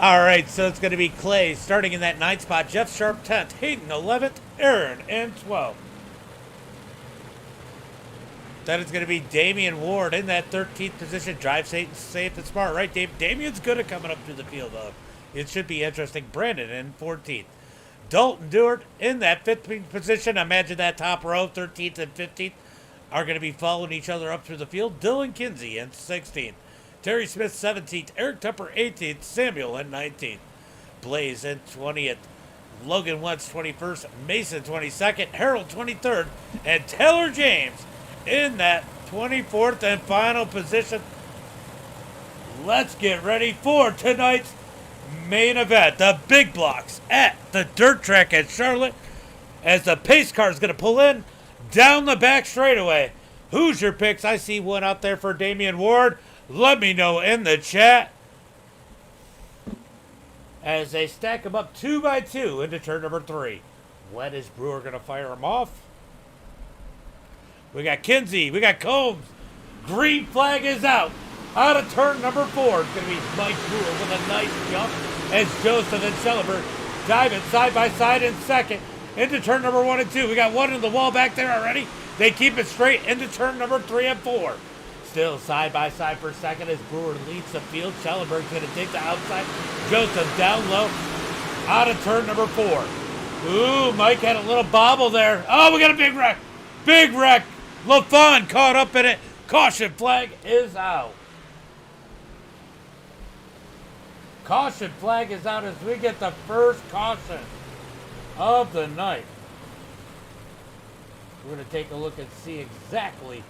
All right, so it's going to be Clay starting in that ninth spot, Jeff Sharp 10th, Hayden 11th, Aaron in 12th. Then it's going to be Damian Ward in that 13th position. Drive safe and smart, right, Dave? Damian's good at coming up through the field, though. It should be interesting. Brandon in 14th. Dalton Dewart in that 15th position. Imagine that top row, 13th and 15th, are going to be following each other up through the field. Dylan Kinsey in 16th. Terry Smith, 17th. Eric Tupper, 18th. Samuel in 19th. Blaze in 20th. Logan Wentz, 21st. Mason, 22nd. Harold, 23rd. And Taylor James in that 24th and final position. Let's get ready for tonight's main event. The big blocks at the dirt track at Charlotte, as the pace car is going to pull in down the back straightaway. Who's your picks? I see one out there for Damian Ward. Let me know in the chat. As they stack them up 2 by 2 into turn number 3. When is Brewer going to fire them off? We got Kinsey. We got Combs. Green flag is out. Out of turn number 4. It's going to be Mike Brewer with a nice jump as Joseph and Schellenberg diving side by side in second. Into turn number 1 and 2. We got one in the wall back there already. They keep it straight into turn number 3 and 4. Still side by side for second as Brewer leads the field. Schellenberg's going to dig the outside. Joseph down low. Out of turn number 4. Ooh, Mike had a little bobble there. Oh, we got a big wreck. Big wreck. LaFon caught up in it. Caution flag is out. Caution flag is out as we get the first caution of the night. We're going to take a look and see exactly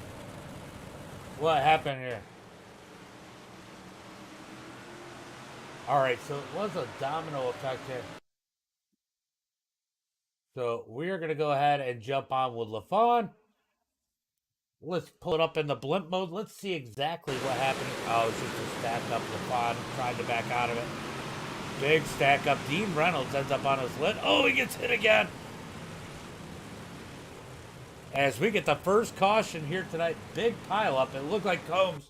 what happened here. All right, so it was a domino effect here. So we're going to go ahead and jump on with LaFon. Let's pull it up in the blimp mode. Let's see exactly what happened. Oh, it's just a stack up. LaFon tried to back out of it. Big stack up. Dean Reynolds ends up on his lid. Oh, he gets hit again. As we get the first caution here tonight. Big pile up. It looked like Combs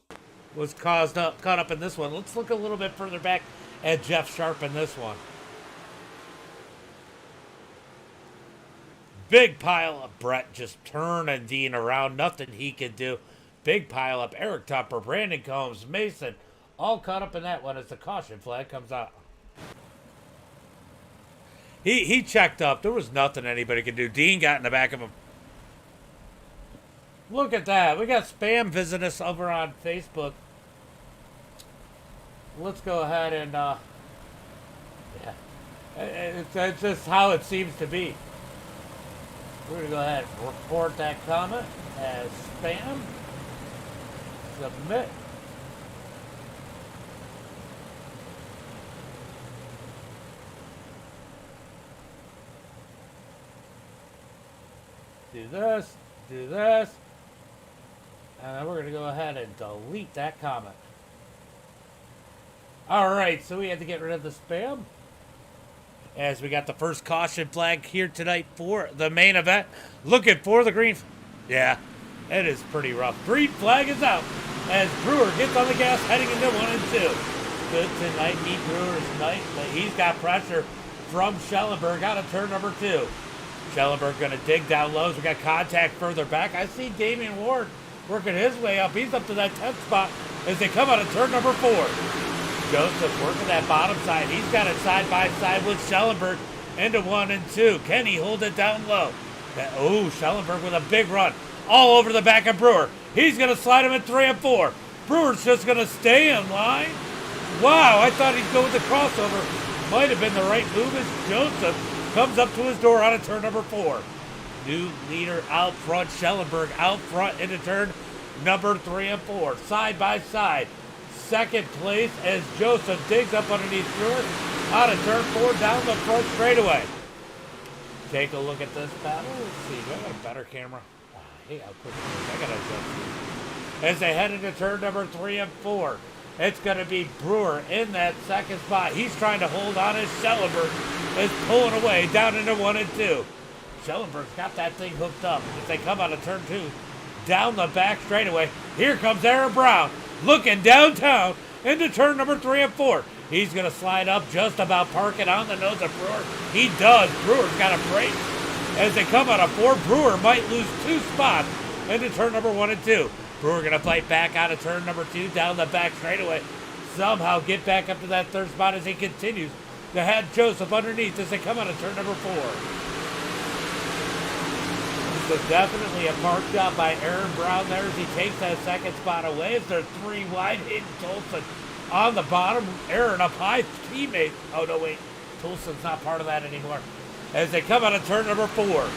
was caught up in this one. Let's look a little bit further back at Jeff Sharp in this one. Big pile up. Brett just turning Dean around. Nothing he could do. Big pile up. Eric Tupper, Brandon Combs, Mason, all caught up in that one as the caution flag comes out. He checked up. There was nothing anybody could do. Dean got in the back of him. Look at that. We got spam visiting us over on Facebook. Let's go ahead and, yeah. It's just how it seems to be. We're going to go ahead and report that comment as spam. Submit. Do this, do this. And then we're going to go ahead and delete that comment. All right, so we had to get rid of the spam. As we got the first caution flag here tonight for the main event. Looking for the green. Yeah, it is pretty rough. Green flag is out as Brewer gets on the gas heading into 1 and 2. Good tonight, meet Brewer's night, but he's got pressure from Schellenberg out of turn number 2. Schellenberg going to dig down low. We got contact further back. I see Damian Ward working his way up. He's up to that 10th spot as they come out of turn number 4. Joseph working that bottom side. He's got it side by side with Schellenberg into 1 and 2. Can he hold it down low? Oh, Schellenberg with a big run all over the back of Brewer. He's going to slide him in 3 and 4. Brewer's just going to stay in line. Wow, I thought he'd go with the crossover. Might have been the right move as Joseph comes up to his door out of turn number 4. New leader out front, Schellenberg out front into turn number 3 and 4. Side by side. Second place as Joseph digs up underneath Brewer out of turn 4 down the front straightaway. Take a look at this battle. Let's see, do I got a better camera? Hey, I'll put it. I got to adjust. As they head into turn number 3 and 4. It's going to be Brewer in that second spot. He's trying to hold on as Schellenberg is pulling away down into 1 and 2. Schellenberg's got that thing hooked up. As they come out of turn 2, down the back straightaway, here comes Aaron Brown looking downtown into turn number 3 and 4. He's going to slide up, just about park it on the nose of Brewer. He does. Brewer's got a break. As they come out of 4, Brewer might lose 2 spots into turn number 1 and 2. Brewer going to fight back out of turn number 2, down the back straightaway. Somehow get back up to that 3rd spot as he continues to have Joseph underneath as they come out of turn number 4. This is definitely a park job by Aaron Brown there as he takes that 2nd spot away. As they're 3 wide, Hayden Tolson on the bottom. Aaron up high, teammate. Oh, no, wait. Tolson's not part of that anymore. As they come out of turn number 4.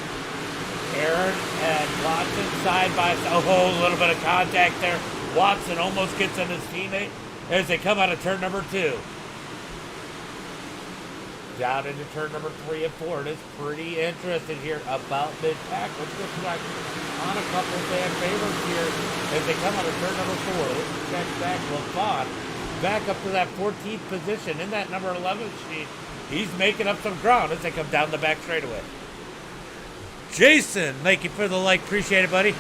Aaron and Watson side by side. Oh, a little bit of contact there. Watson almost gets in his teammate as they come out of turn number 2. Down into turn number 3 and 4. It is pretty interesting here about mid-pack. Let's go check on a couple of fan favorites here as they come out of turn number 4. Let's check back LaFon back up to that 14th position in that number 11 sheet. He's making up some ground as they come down the back straightaway. Jason, thank you for the like. Appreciate it, buddy.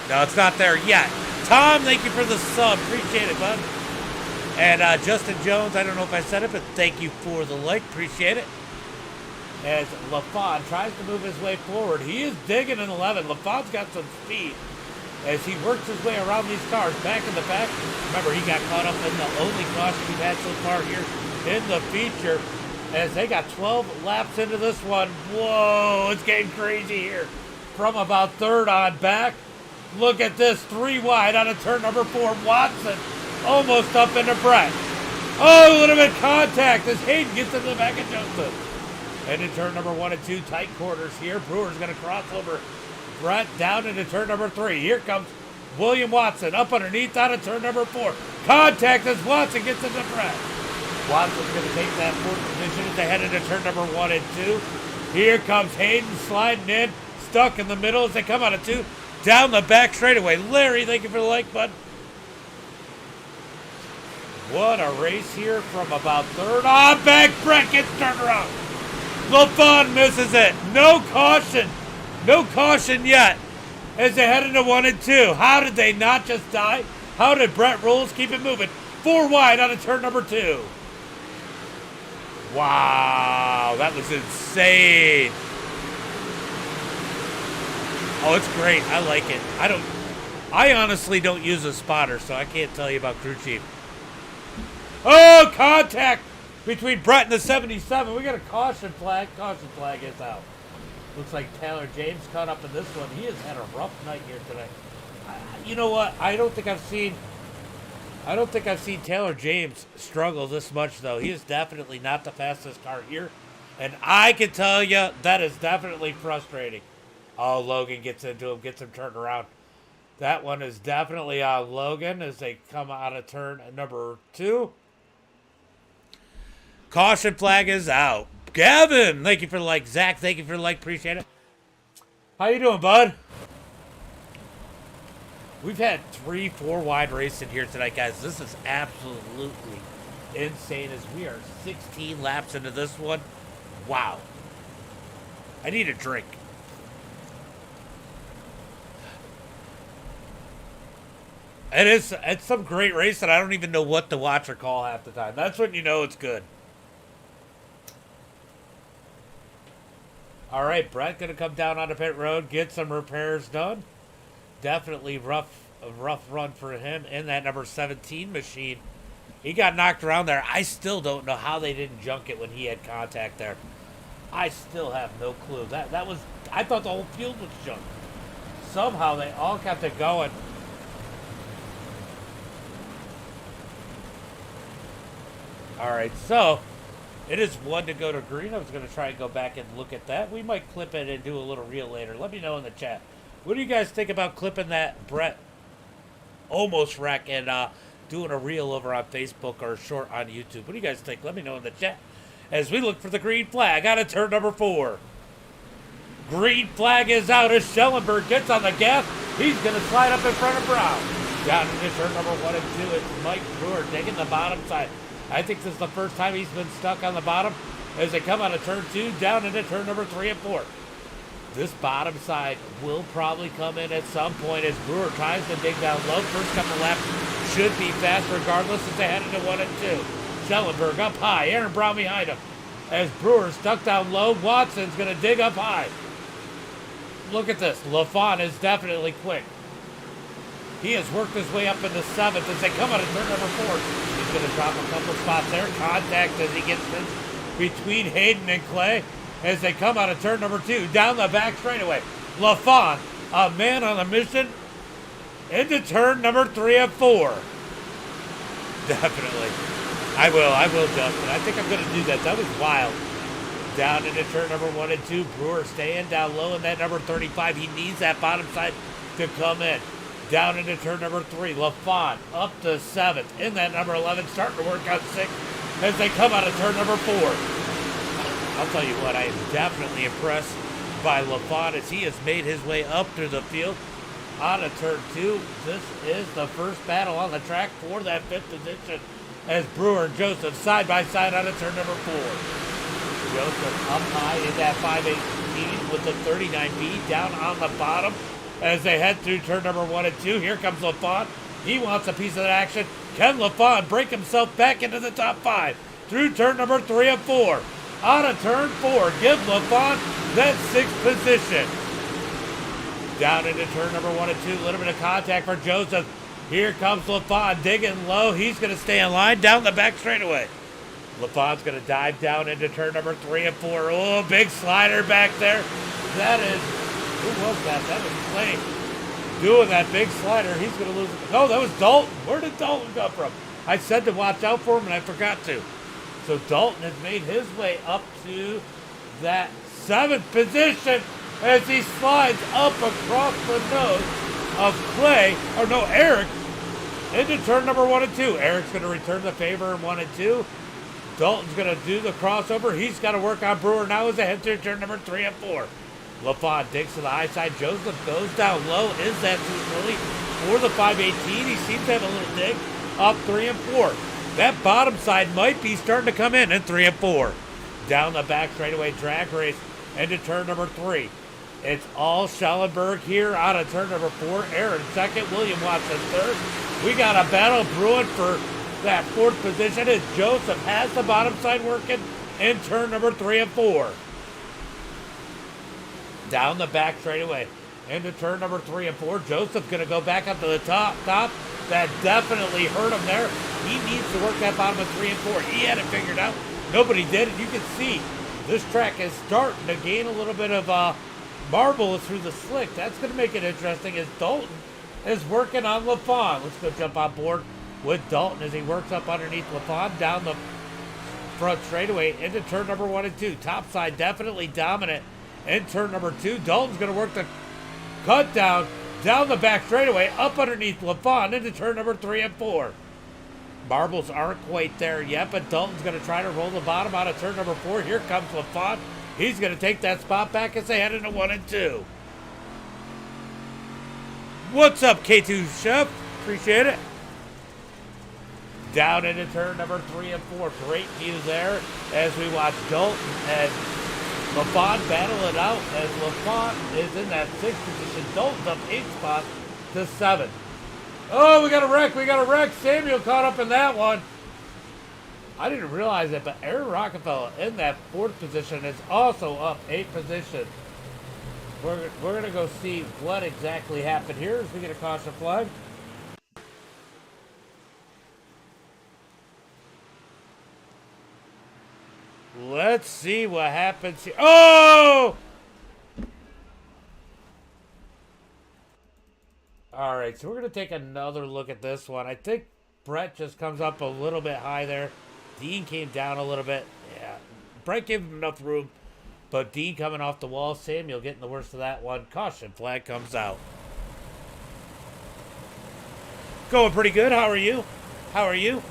No, it's not there yet. Tom, thank you for the sub. Appreciate it, bud. And Justin Jones, I don't know if I said it, but thank you for the like. Appreciate it. As LaFon tries to move his way forward, he is digging in 11. LaFon's got some speed as he works his way around these cars. Back in the back. Remember, he got caught up in the only caution we've had so far here in the feature. As they got 12 laps into this one. Whoa, it's getting crazy here. From about 3rd on back. Look at this, 3 wide out of turn number 4. Watson almost up into Brett. Oh, a little bit of contact as Hayden gets into the back of Joseph. And in turn number 1 and 2, tight quarters here. Brewer's going to cross over Brett down into turn number 3. Here comes William Watson up underneath out of turn number 4. Contact as Watson gets into Brett. Watson's going to take that 4th position as they head into turn number 1 and 2. Here comes Hayden sliding in, stuck in the middle as they come out of 2. Down the back straightaway. Larry, thank you for the like, bud. What a race here from about 3rd on back. Brett gets turned around. LaFon misses it. No caution. No caution yet as they head into 1 and 2. How did they not just die? How did Brett Rolls keep it moving? 4 wide out of turn number 2. Wow, that was insane. Oh, it's great. I like it. I honestly don't use a spotter, so I can't tell you about crew chief. Oh, contact between Brett and the 77. We got a caution flag. Caution flag is out. Looks like Taylor James caught up in this one. He has had a rough night here today. You know what? I don't think I've seen Taylor James struggle this much, though. He is definitely not the fastest car here. And I can tell you that is definitely frustrating. Oh, Logan gets into him, gets him turned around. That one is definitely on Logan as they come out of turn number 2. Caution flag is out. Gavin, thank you for the like. Zach, thank you for the like. Appreciate it. How you doing, bud? We've had 3-4 wide racing here tonight, guys. This is absolutely insane as we are 16 laps into this one. Wow. I need a drink. It's some great race that I don't even know what to watch or call half the time. That's when you know it's good. All right, Brett gonna come down on the pit road, get some repairs done. Definitely a rough run for him in that number 17 machine. He got knocked around there. I still don't know how they didn't junk it when he had contact there. I still have no clue. That was, I thought the whole field was junked. Somehow they all kept it going. All right, so it is 1 to go to green. I was going to try and go back and look at that. We might clip it and do a little reel later. Let me know in the chat. What do you guys think about clipping that Brett almost wreck and doing a reel over on Facebook or a short on YouTube? What do you guys think? Let me know in the chat as we look for the green flag out of turn number 4. Green flag is out as Schellenberg gets on the gas. He's going to slide up in front of Brown. Down into turn number 1 and 2. It's Mike Brewer taking the bottom side. I think this is the first time he's been stuck on the bottom as they come out of turn 2 down into turn number 3 and 4. This bottom side will probably come in at some point as Brewer tries to dig down low. First couple laps should be fast regardless as they head into 1 and 2. Schellenberg up high. Aaron Brown behind him. As Brewer stuck down low, Watson's going to dig up high. Look at this. LaFon is definitely quick. He has worked his way up into 7th as they come out of turn number 4. He's going to drop a couple spots there. Contact as he gets this between Hayden and Clay as they come out of turn number 2. Down the back straightaway. LaFon, a man on a mission, into turn number 3 and 4. Definitely. I will, Justin. I think I'm going to do that. That was wild. Down into turn number 1 and 2. Brewer staying down low in that number 35. He needs that bottom side to come in. Down into turn number 3. LaFon up to 7th. In that number 11, starting to work on 6th as they come out of turn number 4. I'll tell you what, I am definitely impressed by LaFon as he has made his way up through the field. On to turn 2. This is the first battle on the track for that 5th position as Brewer and Joseph side by side on to turn number 4. Joseph up high in that 518 with the 39B down on the bottom as they head through turn number 1 and 2. Here comes LaFon. He wants a piece of that action. Can LaFon break himself back into the top 5 through turn number 3 and 4? On to turn 4. Give LaFon that 6th position. Down into turn number 1 and 2. A little bit of contact for Joseph. Here comes LaFon digging low. He's going to stay in line down the back straightaway. LaFon's going to dive down into turn number 3 and 4. Oh, big slider back there. That is, who was that? That was Clay doing that big slider. He's going to lose it. No, that was Dalton. Where did Dalton come from? I said to watch out for him, and I forgot to. So Dalton has made his way up to that 7th position as he slides up across the nose of Clay, or no, Eric, into turn number 1 and 2. Eric's going to return the favor in 1 and 2. Dalton's going to do the crossover. He's got to work on Brewer now as they head through turn number 3 and 4. LaFon digs to the high side. Joseph goes down low. Is that too early for the 518? He seems to have a little dig up 3 and 4. That bottom side might be starting to come in 3 and 4. Down the back straightaway drag race into turn number 3. It's all Schellenberg here out of turn number 4. Aaron second. William Watson third. We got a battle brewing for that 4th position as Joseph has the bottom side working in turn number 3 and 4. Down the back straightaway into turn number 3 and 4. Joseph going to go back up to the top. That definitely hurt him there. He needs to work that bottom of 3 and 4. He had it figured out. Nobody did it. You can see this track is starting to gain a little bit of marble through the slick. That's going to make it interesting as Dalton is working on LaFon. Let's go jump on board with Dalton as he works up underneath LaFon down the front straightaway into turn number 1 and 2. Top side definitely dominant in turn number 2. Dalton's going to work the cut down the back straightaway up underneath LaFon into turn number 3 and 4. Marbles aren't quite there yet, but Dalton's going to try to roll the bottom out of turn number 4. Here comes LaFon. He's going to take that spot back as they head into 1 and 2. What's up, K2 Chef? Appreciate it. Down into turn number 3 and 4. Great view there as we watch Dalton and LaFon battle it out as LaFon is in that 6th position. Dalton's up 8 spots to 7th. Oh, we got a wreck. We got a wreck. Samuel caught up in that one. I didn't realize it, but Aaron Rockefeller in that 4th position is also up 8 positions. We're going to go see what exactly happened here as we get a caution flag. Let's see what happens here. Oh! All right, so we're going to take another look at this one. I think Brett just comes up a little bit high there. Dean came down a little bit. Yeah, Brett gave him enough room, but Dean coming off the wall. Samuel getting the worst of that one. Caution flag comes out. Going pretty good. How are you? How are you?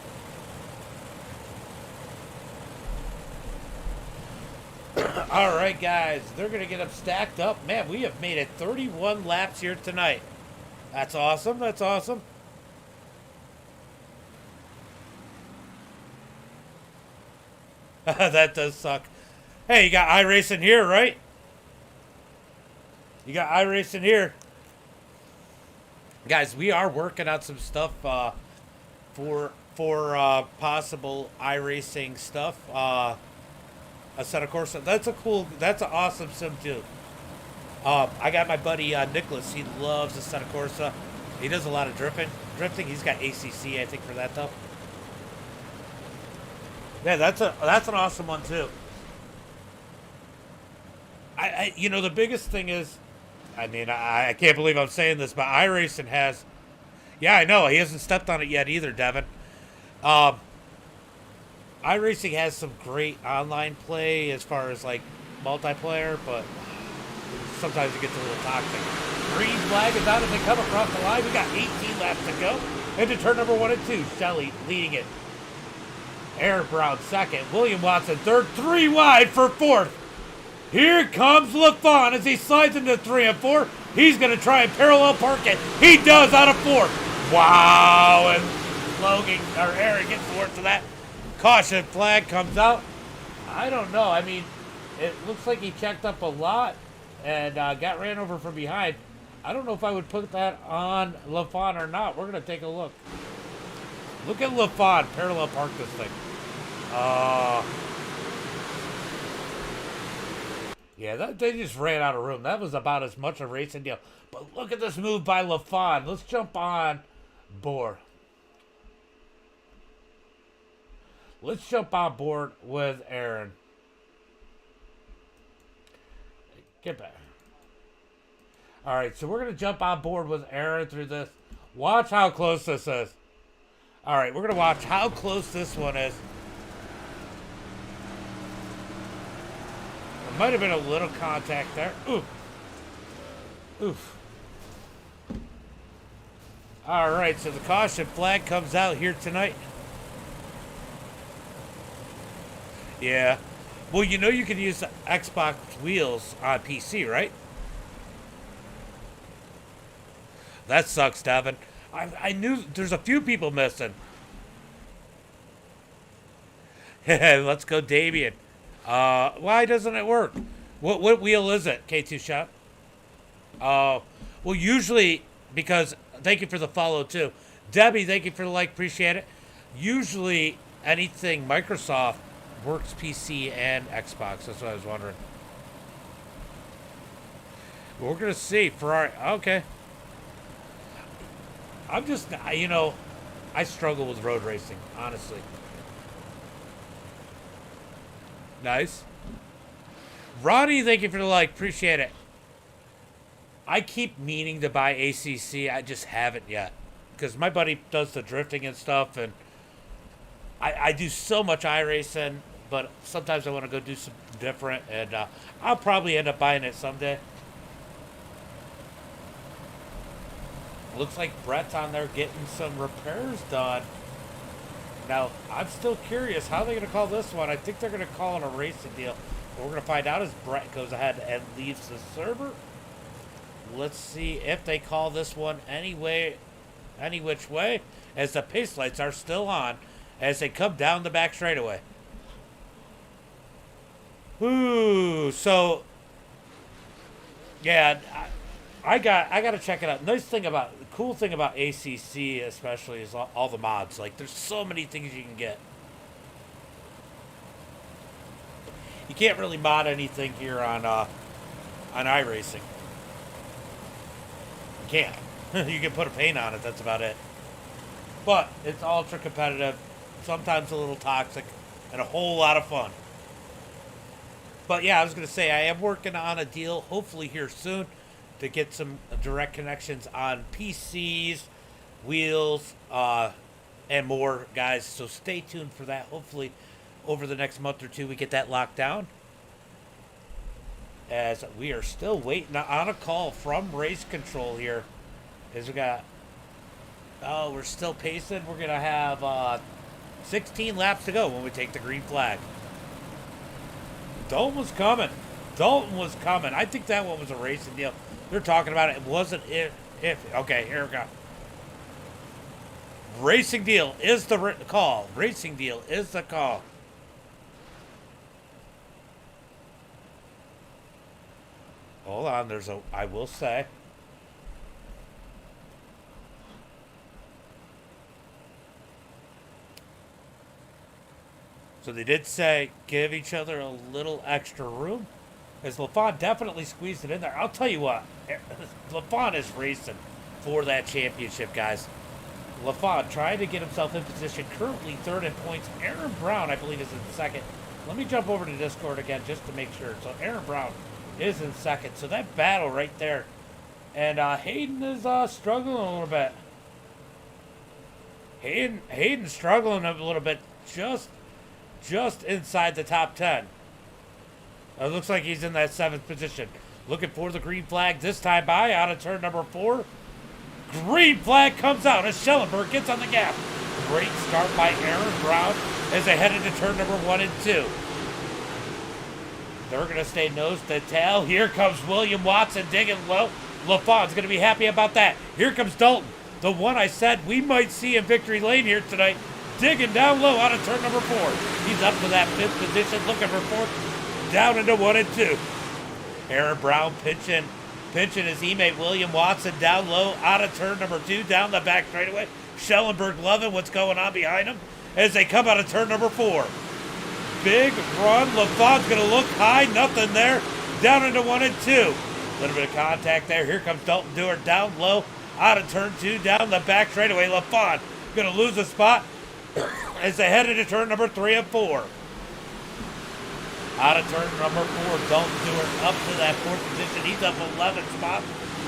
All right, guys. They're going to get them stacked up. Man, we have made it 31 laps here tonight. That's awesome. That's awesome. That does suck. Hey, you got iRacing here, right? You got iRacing here. Guys, we are working on some stuff for possible iRacing stuff. Assetto Corsa. That's an awesome sim too. I got my buddy Nicholas. He loves Assetto Corsa. He does a lot of drifting. He's got ACC, I think, for that though. Yeah, that's an awesome one too. You know, the biggest thing is, I mean, I can't believe I'm saying this, but iRacing has, yeah, I know he hasn't stepped on it yet either, Devin. iRacing has some great online play as far as like multiplayer, but sometimes it gets a little toxic. Green flag is out as they come across the line. We got 18 laps to go into turn number 1 and 2. Shelley leading it. Aaron Brown second. William Watson third. 3 wide for 4th. Here comes LaFon as he slides into 3 and 4. He's going to try and parallel park it. He does out of 4. Wow. And Aaron gets the worst of that. Caution flag comes out. I don't know. I mean, it looks like he checked up a lot and got ran over from behind. I don't know if I would put that on LaFon or not. We're going to take a look. Look at LaFon parallel park this thing. Yeah, they just ran out of room. That was about as much a racing deal. But look at this move by LaFon. Let's jump on board. Let's jump on board with Aaron. Get back. All right, so we're going to jump on board with Aaron through this. Watch how close this is. All right, we're going to watch how close this one is. There might have been a little contact there. Oof. Oof. All right, so the caution flag comes out here tonight. Yeah. Well, you know you can use the Xbox wheels on PC, right? That sucks, Devin. I knew there's a few people missing. Let's go, Damien. Why doesn't it work? What wheel is it, K2 Shop? Well, usually, because, thank you for the follow, too. Debbie, thank you for the like, appreciate it. Usually, anything Microsoft works PC and Xbox. That's what I was wondering. Well, we're going to see. Ferrari, okay. I'm just, you know, I struggle with road racing, honestly. Nice. Ronnie, thank you for the like. Appreciate it. I keep meaning to buy ACC. I just haven't yet. Because my buddy does the drifting and stuff, and I do so much iRacing, but sometimes I want to go do something different, and I'll probably end up buying it someday. Looks like Brett's on there getting some repairs done. Now, I'm still curious how they're going to call this one. I think they're going to call it a racing deal. What we're going to find out as Brett goes ahead and leaves the server. Let's see if they call this one any which way, as the pace lights are still on as they come down the back straightaway. Ooh, so yeah, I got to check it out. Nice thing about cool thing about ACC especially is all the mods. Like, there's so many things you can get. You can't really mod anything here on iRacing. You can't. You can put a paint on it, that's about it. But it's ultra competitive, sometimes a little toxic, and a whole lot of fun. But yeah, I was going to say, I am working on a deal, hopefully here soon, to get some direct connections on PCs, wheels, and more, guys. So stay tuned for that. Hopefully over the next month or two we get that locked down, as we are still waiting on a call from Race Control here. As we got, we're still pacing. We're going to have 16 laps to go when we take the green flag. Dalton was coming. I think that one was a racing deal. They're talking about it. It wasn't if. Okay, here we go. Racing deal is the call. Racing deal is the call. Hold on. I will say. So they did say give each other a little extra room, as LaFon definitely squeezed it in there. I'll tell you what, LaFon is racing for that championship, guys. LaFon trying to get himself in position, currently third in points. Aaron Brown, I believe, is in second. Let me jump over to Discord again just to make sure. So Aaron Brown is in second. So that battle right there. And Hayden is struggling a little bit. Hayden's struggling a little bit, just inside the top 10. It looks like he's in that 7th position. Looking for the green flag this time by out of turn number 4. Green flag comes out as Schellenberg gets on the gap. Great start by Aaron Brown as they head into turn number 1 and 2. They're going to stay nose to tail. Here comes William Watson digging low. LaFon's going to be happy about that. Here comes Dalton, the one I said we might see in victory lane here tonight. Digging down low out of turn number 4. He's up to that 5th position, looking for 4th, down into 1 and 2. Aaron Brown pinching his teammate William Watson down low out of turn number 2, down the back straightaway. Schellenberg loving what's going on behind him as they come out of turn number 4. Big run. LaFon's going to look high, nothing there, down into 1 and 2. A little bit of contact there. Here comes Dalton Dewar down low out of turn 2, down the back straightaway. LaFon going to lose a spot as they head into turn number 3 and 4. Out of turn number 4, Dalton Dewar up to that 4th position. He's up 11 spots.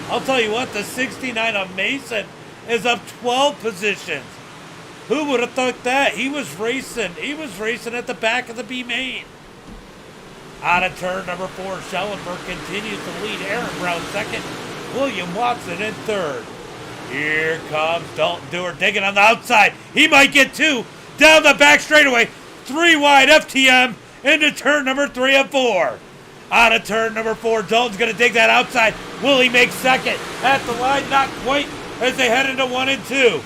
I'll tell you what, the 69 of Mason is up 12 positions. Who would have thought that? He was racing at the back of the B main. Out of turn number 4, Schellenberg continues to lead. Aaron Brown 2nd. William Watson in 3rd. Here comes Dalton Dewar digging on the outside. He might get 2. Down the back straightaway. 3 wide FTM into turn number 3 and 4. Out of turn number 4, Dalton's going to dig that outside. Will he make 2nd? At the line, not quite, as they head into 1 and 2.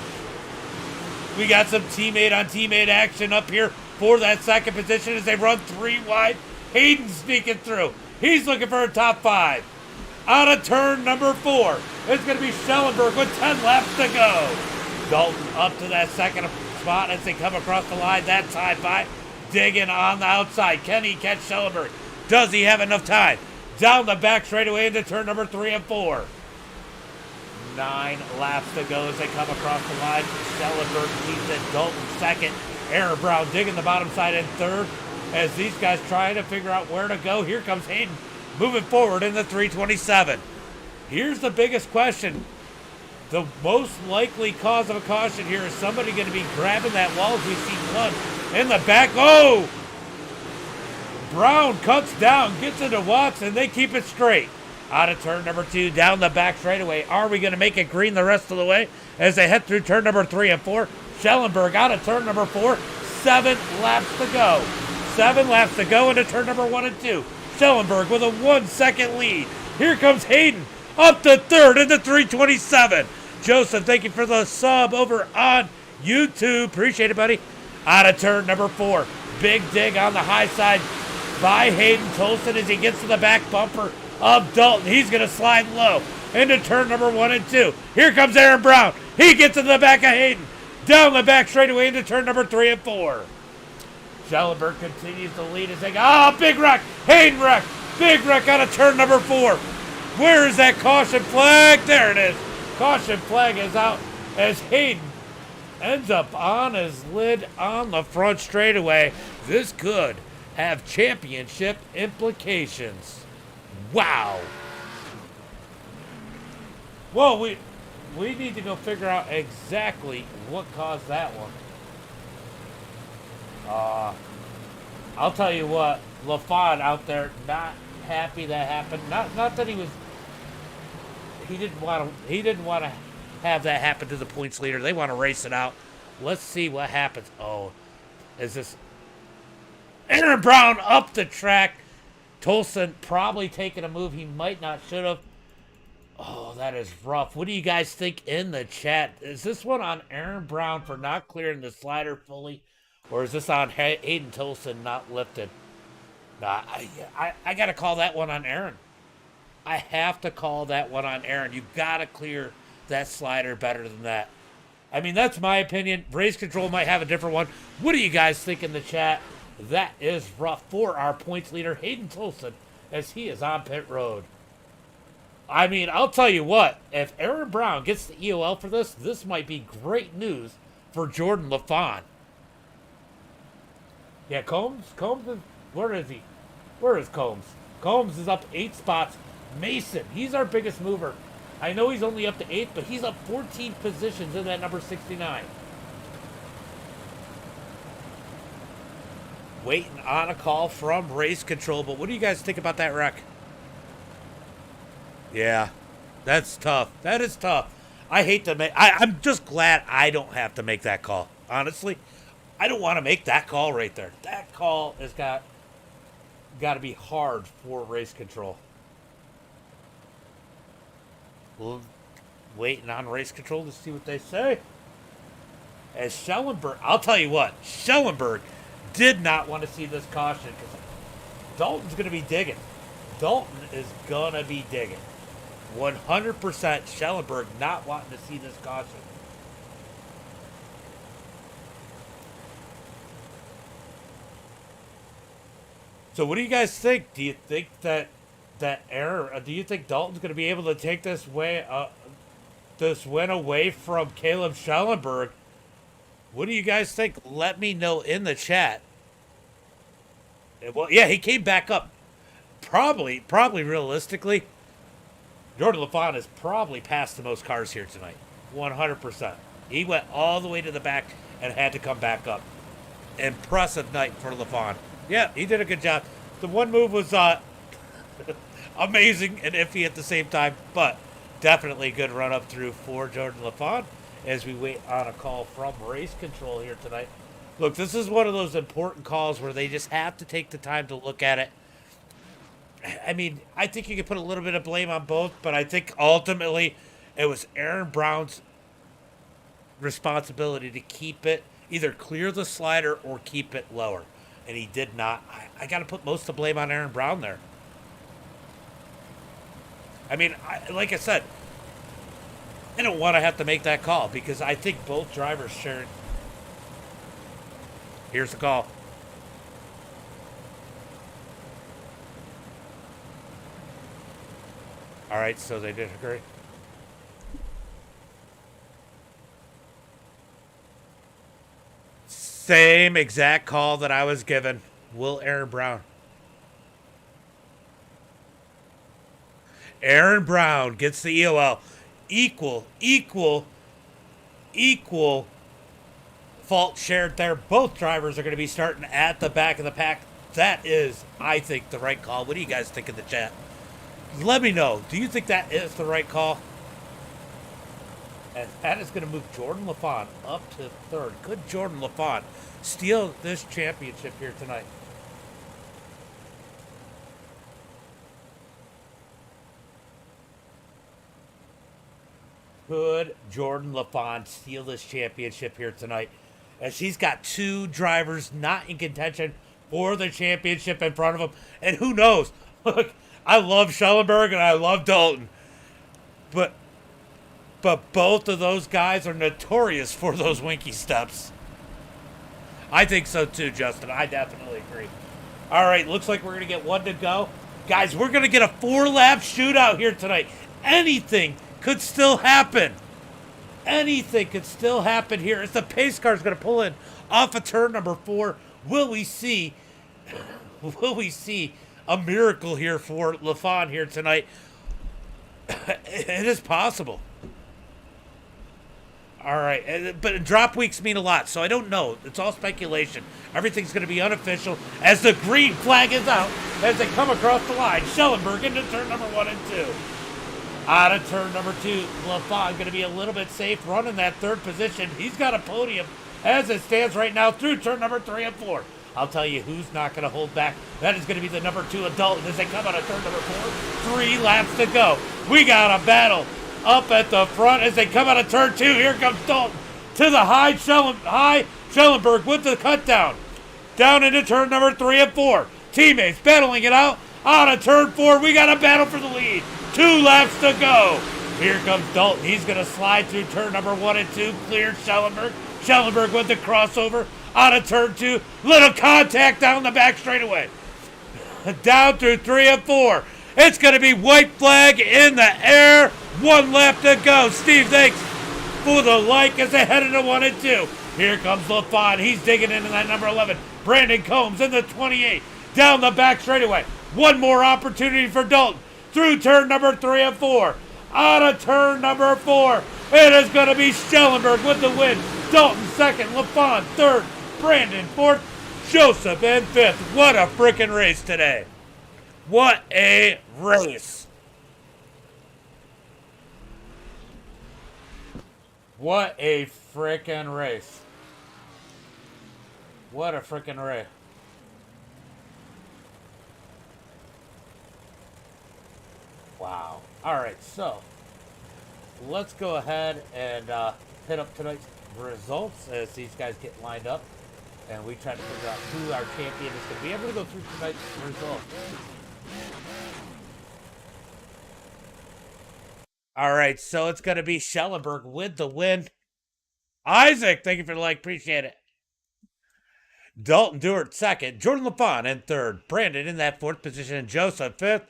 We got some teammate on teammate action up here for that 2nd position as they run 3 wide. Hayden sneaking through. He's looking for a top 5. Out of turn number 4, it's going to be Schellenberg with 10 laps to go. Dalton up to that 2nd spot as they come across the line. That side by digging on the outside. Can he catch Schellenberg? Does he have enough time? Down the back straightaway into turn number 3 and 4. 9 laps to go as they come across the line. Schellenberg leads it. Dalton 2nd. Aaron Brown digging the bottom side in 3rd as these guys trying to figure out where to go. Here comes Hayden moving forward in the 327. Here's the biggest question. The most likely cause of a caution here is somebody going to be grabbing that wall as we see one in the back. Oh! Brown cuts down, gets into Watson. They keep it straight. Out of turn number 2, down the back straightaway. Are we going to make it green the rest of the way as they head through turn number 3 and 4? Schellenberg out of turn number 4. 7 laps to go. 7 laps to go into turn number 1 and 2. Schellenberg with a 1-second lead. Here comes Hayden up to 3rd in the 327. Joseph, thank you for the sub over on YouTube. Appreciate it, buddy. Out of turn number 4. Big dig on the high side by Hayden Tolson as he gets to the back bumper of Dalton. He's going to slide low. into turn number 1 and 2. Here comes Aaron Brown. He gets in the back of Hayden. Down the back straightaway into turn number 3 and 4. Schellenberg continues to lead as they go. Big wreck. Hayden wreck. Big wreck out of turn number 4. Where is that caution flag? There it is. Caution flag is out as Hayden ends up on his lid on the front straightaway. This could have championship implications. Wow. Well, we need to go figure out exactly what caused that one. I'll tell you what, LaFon out there not happy that happened. Not that he didn't want to have that happen to the points leader. They want to race it out. Let's see what happens. Oh, is this Aaron Brown up the track? Tolson probably taking a move he might not should have. Oh, that is rough. What do you guys think in the chat? Is this one on Aaron Brown for not clearing the slider fully? Or is this on Hayden Tolson not lifted? Nah, I got to call that one on Aaron. I have to call that one on Aaron. You got to clear that slider better than that. I mean, that's my opinion. Race Control might have a different one. What do you guys think in the chat? That is rough for our points leader, Hayden Tolson, as he is on pit road. I mean, I'll tell you what. If Aaron Brown gets the EOL for this, this might be great news for Jordan LaFon. Yeah, Combs is, where is he? Where is Combs? Combs is up 8 spots. Mason, he's our biggest mover. I know he's only up to 8th, but he's up 14 positions in that number 69. Waiting on a call from Race Control, but what do you guys think about that wreck? Yeah, that's tough. That is tough. I hate to make... I'm just glad I don't have to make that call. Honestly, I don't want to make that call right there. That call has got to be hard for Race Control. We'll waiting on Race Control to see what they say. As Schellenberg, I'll tell you what, Schellenberg did not want to see this caution because Dalton's going to be digging. Dalton is going to be digging. 100% Schellenberg not wanting to see this caution. So what do you guys think? Do you think that Aaron, do you think Dalton's going to be able to take this win away from Caleb Schellenberg? What do you guys think? Let me know in the chat. Well, yeah, he came back up. Probably realistically, Jordan LaFon has probably passed the most cars here tonight. 100%. He went all the way to the back and had to come back up. Impressive night for LaFon. Yeah, he did a good job. The one move was amazing and iffy at the same time, but definitely a good run up through for Jordan LaFon as we wait on a call from Race Control here tonight. Look, this is one of those important calls where they just have to take the time to look at it. I mean, I think you can put a little bit of blame on both, but I think ultimately it was Aaron Brown's responsibility to keep it, either clear the slider or keep it lower. And he did not. I got to put most of the blame on Aaron Brown there. I mean, like I said, I don't want to have to make that call because I think both drivers shared. Here's the call. All right, so they did agree. Same exact call that I was given. Will Aaron Brown. Aaron Brown gets the EOL. Equal fault shared there. Both drivers are going to be starting at the back of the pack. That is, I think, the right call. What do you guys think in the chat? Let me know. Do you think that is the right call? And that is going to move Jordan LaFon up to third. Could Jordan LaFon steal this championship here tonight? Could Jordan LaFon steal this championship here tonight? As he's got 2 drivers not in contention for the championship in front of him. And who knows? Look, I love Schellenberg and I love Dalton. But both of those guys are notorious for those winky steps. I think so too, Justin. I definitely agree. All right, looks like we're going to get one to go. Guys, we're going to get a 4-lap shootout here tonight. Anything could still happen. Anything could still happen here as the pace car is going to pull in off of turn number 4. Will we see a miracle here for LaFon here tonight? It is possible. All right, but drop weeks mean a lot, so I don't know. It's all speculation. Everything's going to be unofficial as the green flag is out as they come across the line. Schellenberg into turn number 1 and 2. Out of turn number 2, LaFon going to be a little bit safe, running that third position. He's got a podium as it stands right now through turn number 3 and 4. I'll tell you who's not going to hold back. That is going to be the number 2 adult as they come out of turn number 4. 3 laps to go. We got a battle up at the front as they come out of turn 2. Here comes Dalton to the high Schellenberg with the cut down. Down into turn number 3 and 4. Teammates battling it out. Out of turn 4, we got a battle for the lead. 2 laps to go. Here comes Dalton. He's going to slide through turn number 1 and 2. Clear Schellenberg. Schellenberg with the crossover. Out of turn 2. Little contact down the back straightaway. Down through 3 and 4. It's going to be white flag in the air. 1 lap to go. Steve, thanks for the like as they head into 1 and 2. Here comes LaFon. He's digging into that number 11. Brandon Combs in the 28. Down the back straightaway. One more opportunity for Dalton. Through turn number 3 and 4. Out of turn number 4. It is going to be Schellenberg with the win. Dalton second. LaFon third. Brandon fourth. Joseph in fifth. What a freaking race today. What a race. What a freaking race. What a freaking race. Wow. All right, so let's go ahead and hit up tonight's results as these guys get lined up. And we try to figure out who our champion is going to be. I'm going to go through tonight's results. All right, so it's going to be Schellenberg with the win. Isaac, thank you for the like. Appreciate it. Dalton Dewart second. Jordan LaFon in third. Brandon in that fourth position. Joseph fifth.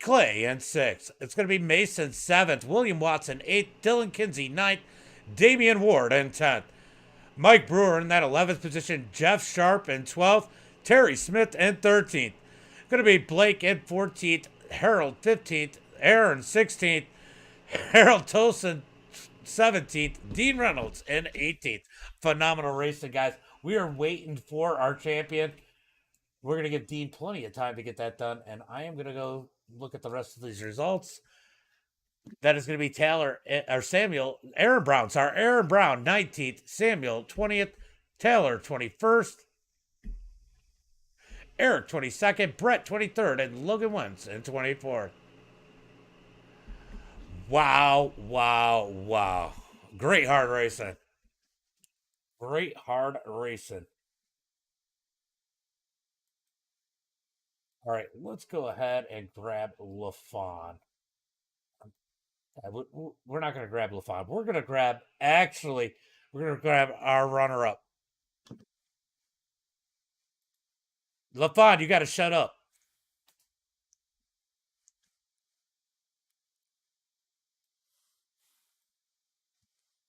Clay in sixth. It's going to be Mason seventh. William Watson eighth. Dylan Kinsey ninth. Damian Ward in 10th. Mike Brewer in that 11th position. Jeff Sharp in 12th. Terry Smith in 13th. Going to be Blake in 14th. Harold 15th. Aaron 16th. Harold Tolson 17th. Dean Reynolds in 18th. Phenomenal racing, guys. We are waiting for our champion. We're going to give Dean plenty of time to get that done. And I am going to go look at the rest of these results. That is going to be Aaron Brown. Sorry, Aaron Brown, 19th. Samuel, 20th. Taylor, 21st. Eric, 22nd. Brett, 23rd. And Logan Wentz in 24th. Wow, wow, wow. Great hard racing. Great hard racing. All right, let's go ahead and grab LaFon. We're not going to grab LaFon. We're going to grab our runner-up. LaFon, you got to shut up.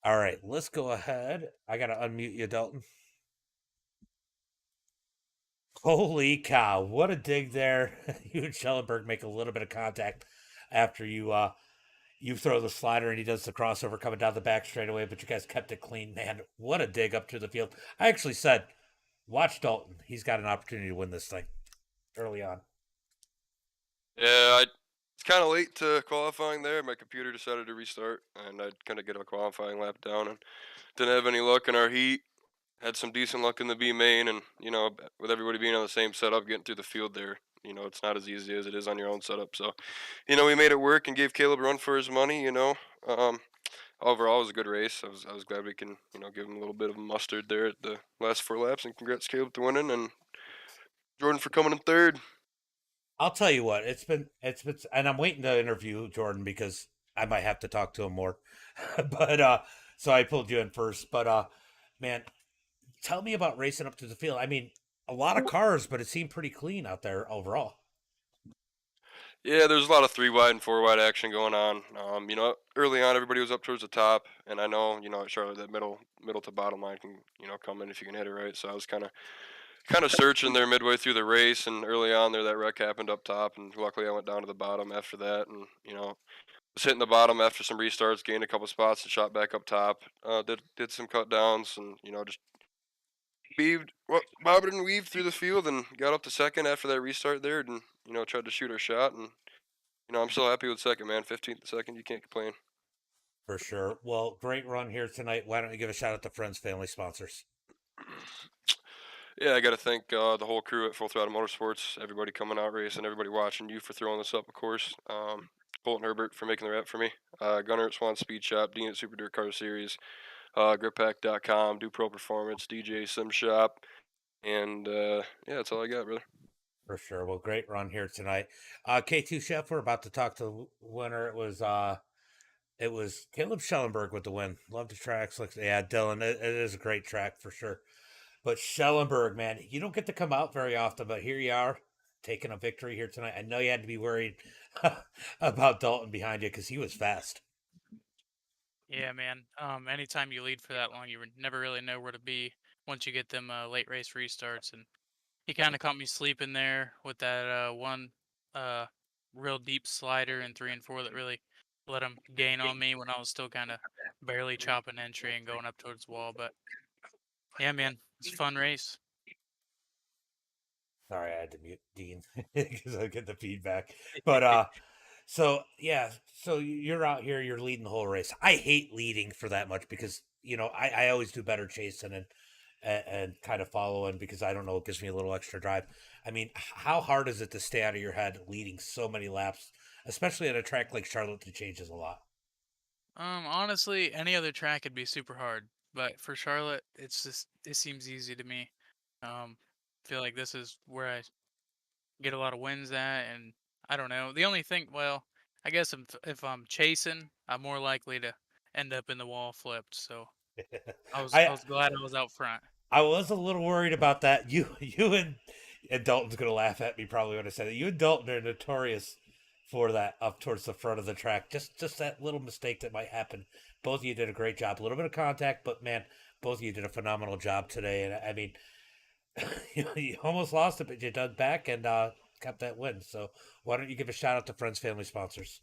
All right, let's go ahead. I got to unmute you, Dalton. Holy cow, what a dig there. You and Schellenberg make a little bit of contact after you throw the slider and he does the crossover coming down the back straightaway, but you guys kept it clean, man. What a dig up to the field. I actually said, watch Dalton. He's got an opportunity to win this thing early on. Yeah, it's kind of late to qualifying there. My computer decided to restart, and I'd kind of get a qualifying lap down and didn't have any luck in our heat. Had some decent luck in the B main, and, with everybody being on the same setup, getting through the field there, it's not as easy as it is on your own setup. So, we made it work and gave Caleb a run for his money, Overall, it was a good race. I was glad we can, give him a little bit of mustard there at the last 4 laps, and congrats Caleb to winning, and Jordan for coming in third. I'll tell you what, it's been, and I'm waiting to interview Jordan because I might have to talk to him more. But so I pulled you in first. But man, tell me about racing up to the field. I mean, a lot of cars, but it seemed pretty clean out there overall. Yeah, there's a lot of 3 wide and 4 wide action going on. Early on, everybody was up towards the top, and I know, at Charlotte, that middle to bottom line can, come in if you can hit it right. So I was kind of searching there midway through the race, and early on there, that wreck happened up top, and luckily I went down to the bottom after that, and was hitting the bottom after some restarts, gained a couple spots, and shot back up top. Did some cut downs, and just bobbed and weaved through the field, and got up to second after that restart there, and tried to shoot our shot, and I'm still happy with second, man. 15th second, you can't complain. For sure. Well, great run here tonight. Why don't you give a shout out to friends, family, sponsors? Yeah, I got to thank the whole crew at Full Throttle Motorsports, everybody coming out racing, everybody watching, you for throwing this up, of course. Colt and Herbert for making the wrap for me. Gunner at Swan Speed Shop, Dean at Super Dirt Car Series, GripPack.com, Do Pro Performance, DJ Sim Shop, and yeah, that's all I got, brother. For sure. Well, great run here tonight. K2 Chef, we're about to talk to the winner. It was Caleb Schellenberg with the win. Love the tracks. Yeah, Dylan, it is a great track for sure. But Schellenberg, man, you don't get to come out very often, but here you are taking a victory here tonight. I know you had to be worried about Dalton behind you because he was fast. Yeah, man. Anytime you lead for that long, never really know where to be once you get them late race restarts. And he kind of caught me sleeping there with that one real deep slider in 3 and 4 that really let him gain on me when I was still kind of barely chopping entry and going up towards the wall. But yeah, man, it's a fun race. Sorry, I had to mute Dean because I get the feedback. But so yeah, so you're out here, you're leading the whole race. I hate leading for that much because I always do better chasing and kind of following because I don't know, it gives me a little extra drive. I mean, how hard is it to stay out of your head leading so many laps, especially at a track like Charlotte that changes a lot? Honestly, any other track would be super hard, but for Charlotte, it seems easy to me. Feel like this is where I get a lot of wins at, and I don't know. The only thing, well, I guess if I'm chasing, I'm more likely to end up in the wall flipped. So I was I I was glad I was out front. I was a little worried about that. You and Dalton's gonna laugh at me probably when I say that. You and Dalton are notorious for that up towards the front of the track. Just that little mistake that might happen. Both of you did a great job. A little bit of contact, but man, both of you did a phenomenal job today. And I mean, you almost lost it, but you dug back and kept that win. So why don't you give a shout out to friends, family, sponsors?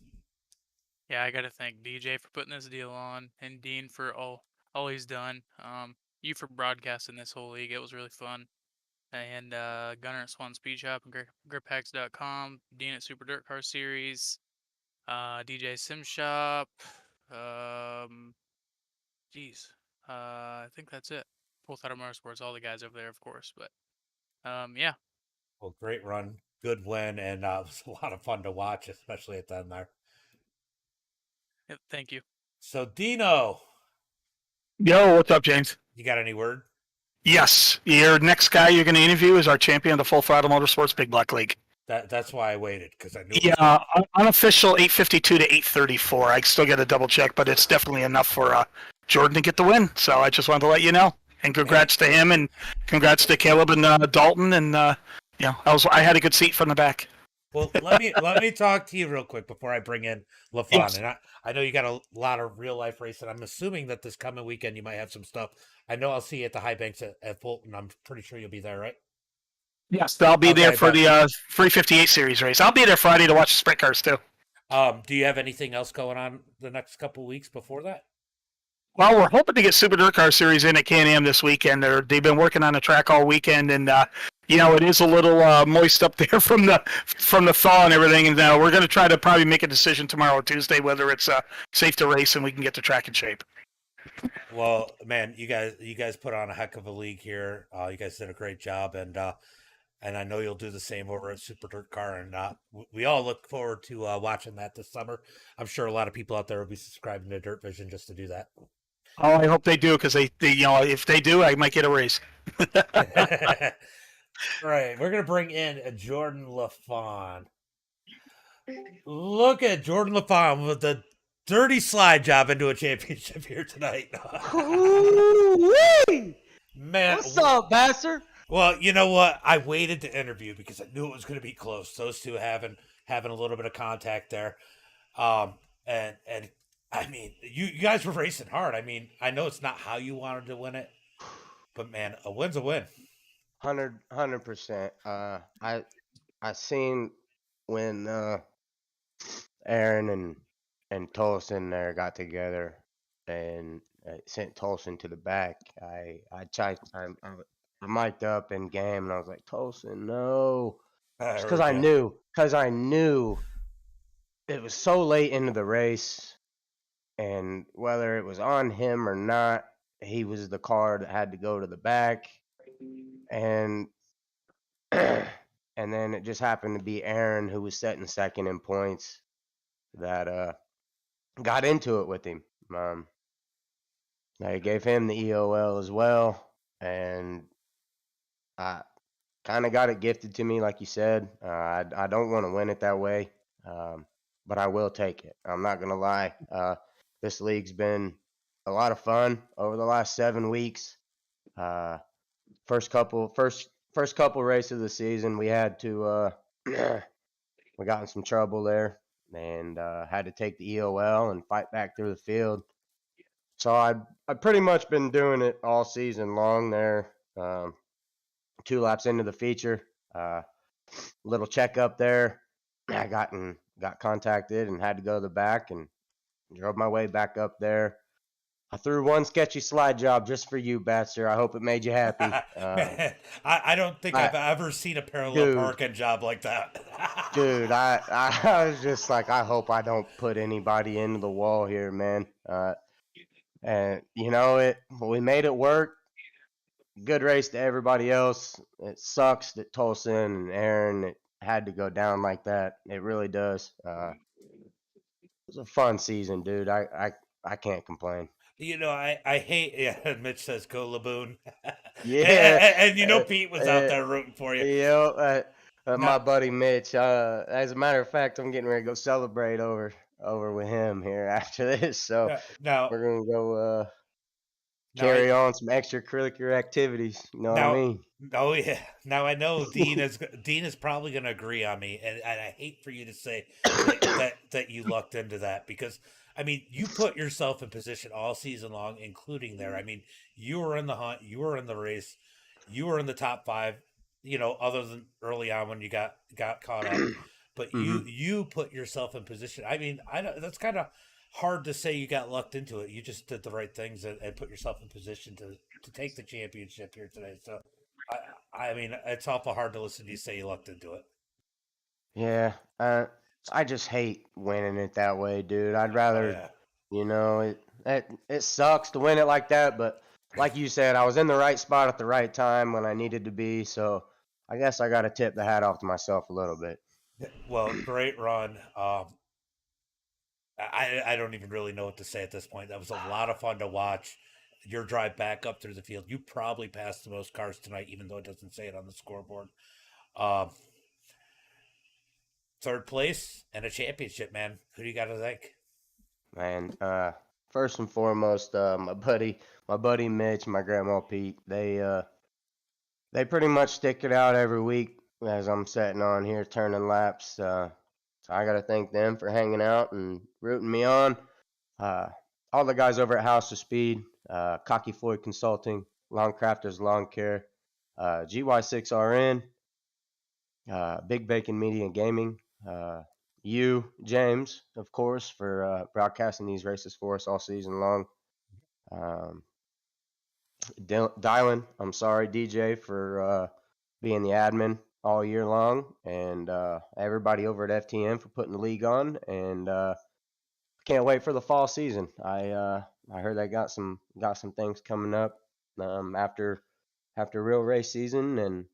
Yeah, I gotta thank DJ for putting this deal on, and Dean for all he's done. You for broadcasting this whole league. It was really fun. And Gunner at Swan Speed Shop and GripHacks.com, Dean at Super Dirt Car Series, DJ Sim Shop. Geez, I think that's it. Full Throttle Motorsports, all the guys over there, of course. But yeah. Well, great run, good win, and it was a lot of fun to watch, especially at the end there. Yep, thank you. So Dino, Yo, what's up, James? you got any word? Yes, your next guy you're going to interview is our champion of the Full Throttle Motorsports Big Black League. That's why I waited because I knew. Yeah, unofficial 852 to 834. I still got to double check, but it's definitely enough for Jordan to get the win. So I just wanted to let you know. And congrats to him, and congrats to Caleb and Dalton. And I had a good seat from the back. Well, let me talk to you real quick before I bring in LaFon. Yes. And I know you got a lot of real life racing. I'm assuming that this coming weekend you might have some stuff. I know I'll see you at the High Banks at Fulton. I'm pretty sure you'll be there, right? Yes, I'll be there for the 358 series race. I'll be there Friday to watch the sprint cars too. Do you have anything else going on the next couple of weeks before that? Well, we're hoping to get Super Dirt Car Series in at Can-Am this weekend. They've been working on the track all weekend, and it is a little moist up there from the thaw and everything. And we're going to try to probably make a decision tomorrow or Tuesday whether it's safe to race and we can get the track in shape. Well, man, you guys put on a heck of a league here. You guys did a great job, and I know you'll do the same over at Super Dirt Car. And we all look forward to watching that this summer. I'm sure a lot of people out there will be subscribing to Dirt Vision just to do that. Oh, I hope they do, because they if they do, I might get a raise. Right, we're gonna bring in Jordan LaFon. Look at Jordan LaFon with the dirty slide job into a championship here tonight. Ooh-wee! Man, What's up, bastard? well, you know what? I waited to interview because I knew it was going to be close. Those two having a little bit of contact there, and I mean, you guys were racing hard. I mean, I know it's not how you wanted to win it, but man, a win's a win. 100%. I seen when Aaron and Tolson there got together and sent Tolson to the back. I mic'd up in game and I was like, Tolson, no, just because I knew it was so late into the race, and whether it was on him or not, he was the car that had to go to the back, and and then it just happened to be Aaron who was setting second in points that got into it with him. I gave him the EOL as well, and I kind of got it gifted to me, like you said. I don't want to win it that way, but I will take it. I'm not gonna lie. This league's been a lot of fun over the last 7 weeks. First couple races of the season, we had to we got in some trouble there and had to take the EOL and fight back through the field. So I've pretty much been doing it all season long there. 2 laps into the feature, little checkup there. I got contacted and had to go to the back and drove my way back up there. I threw one sketchy slide job just for you, Batster. I hope it made you happy. Man, I don't think I've ever seen a parallel parking job like that. Dude, I was just like, I hope I don't put anybody into the wall here, man. And you know we made it work. Good race to everybody else. It sucks that Tolson and Aaron it had to go down like that. It really does. It was a fun season, dude. I can't complain. You know, I hate. Yeah, Mitch says go Laboon. Yeah, and you know Pete was out there rooting for you. Yeah, No. my buddy Mitch. As a matter of fact, I'm getting ready to go celebrate over with him here after this. So Now we're gonna go carry on some extracurricular activities. You know what I mean? Oh yeah. Now I know Dean is probably going to agree on me, and I hate for you to say that you lucked into that because I mean you put yourself in position all season long, including there. I mean you were in the hunt, you were in the race, you were in the top 5. You know, other than early on when you got caught up, but you put yourself in position. I mean, that's kind of hard to say you got lucked into it. You just did the right things and put yourself in position to take the championship here today. So, I mean, it's awful hard to listen to you say you lucked into it. Yeah, I just hate winning it that way, dude. I'd rather, you know, it sucks to win it like that, but like you said, I was in the right spot at the right time when I needed to be. So, I guess I got to tip the hat off to myself a little bit. Well, great run. I don't even really know what to say at this point. That was a lot of fun to watch. Your drive back up through the field. You probably passed the most cars tonight, even though it doesn't say it on the scoreboard. 3rd place and a championship, man. Who do you got to thank? Man, first and foremost, my buddy Mitch, my grandma Pete. They pretty much stick it out every week as I'm sitting on here turning laps. So I got to thank them for hanging out and rooting me on. All the guys over at House of Speed, Cocky Floyd Consulting, Lawn Crafters Lawn Care, GY6RN, Big Bacon Media and Gaming, you, James, of course, for broadcasting these races for us all season long. Dylan, I'm sorry, DJ, for being the admin all year long, and everybody over at FTM for putting the league on, and can't wait for the fall season. I heard they got some things coming up after real race season, and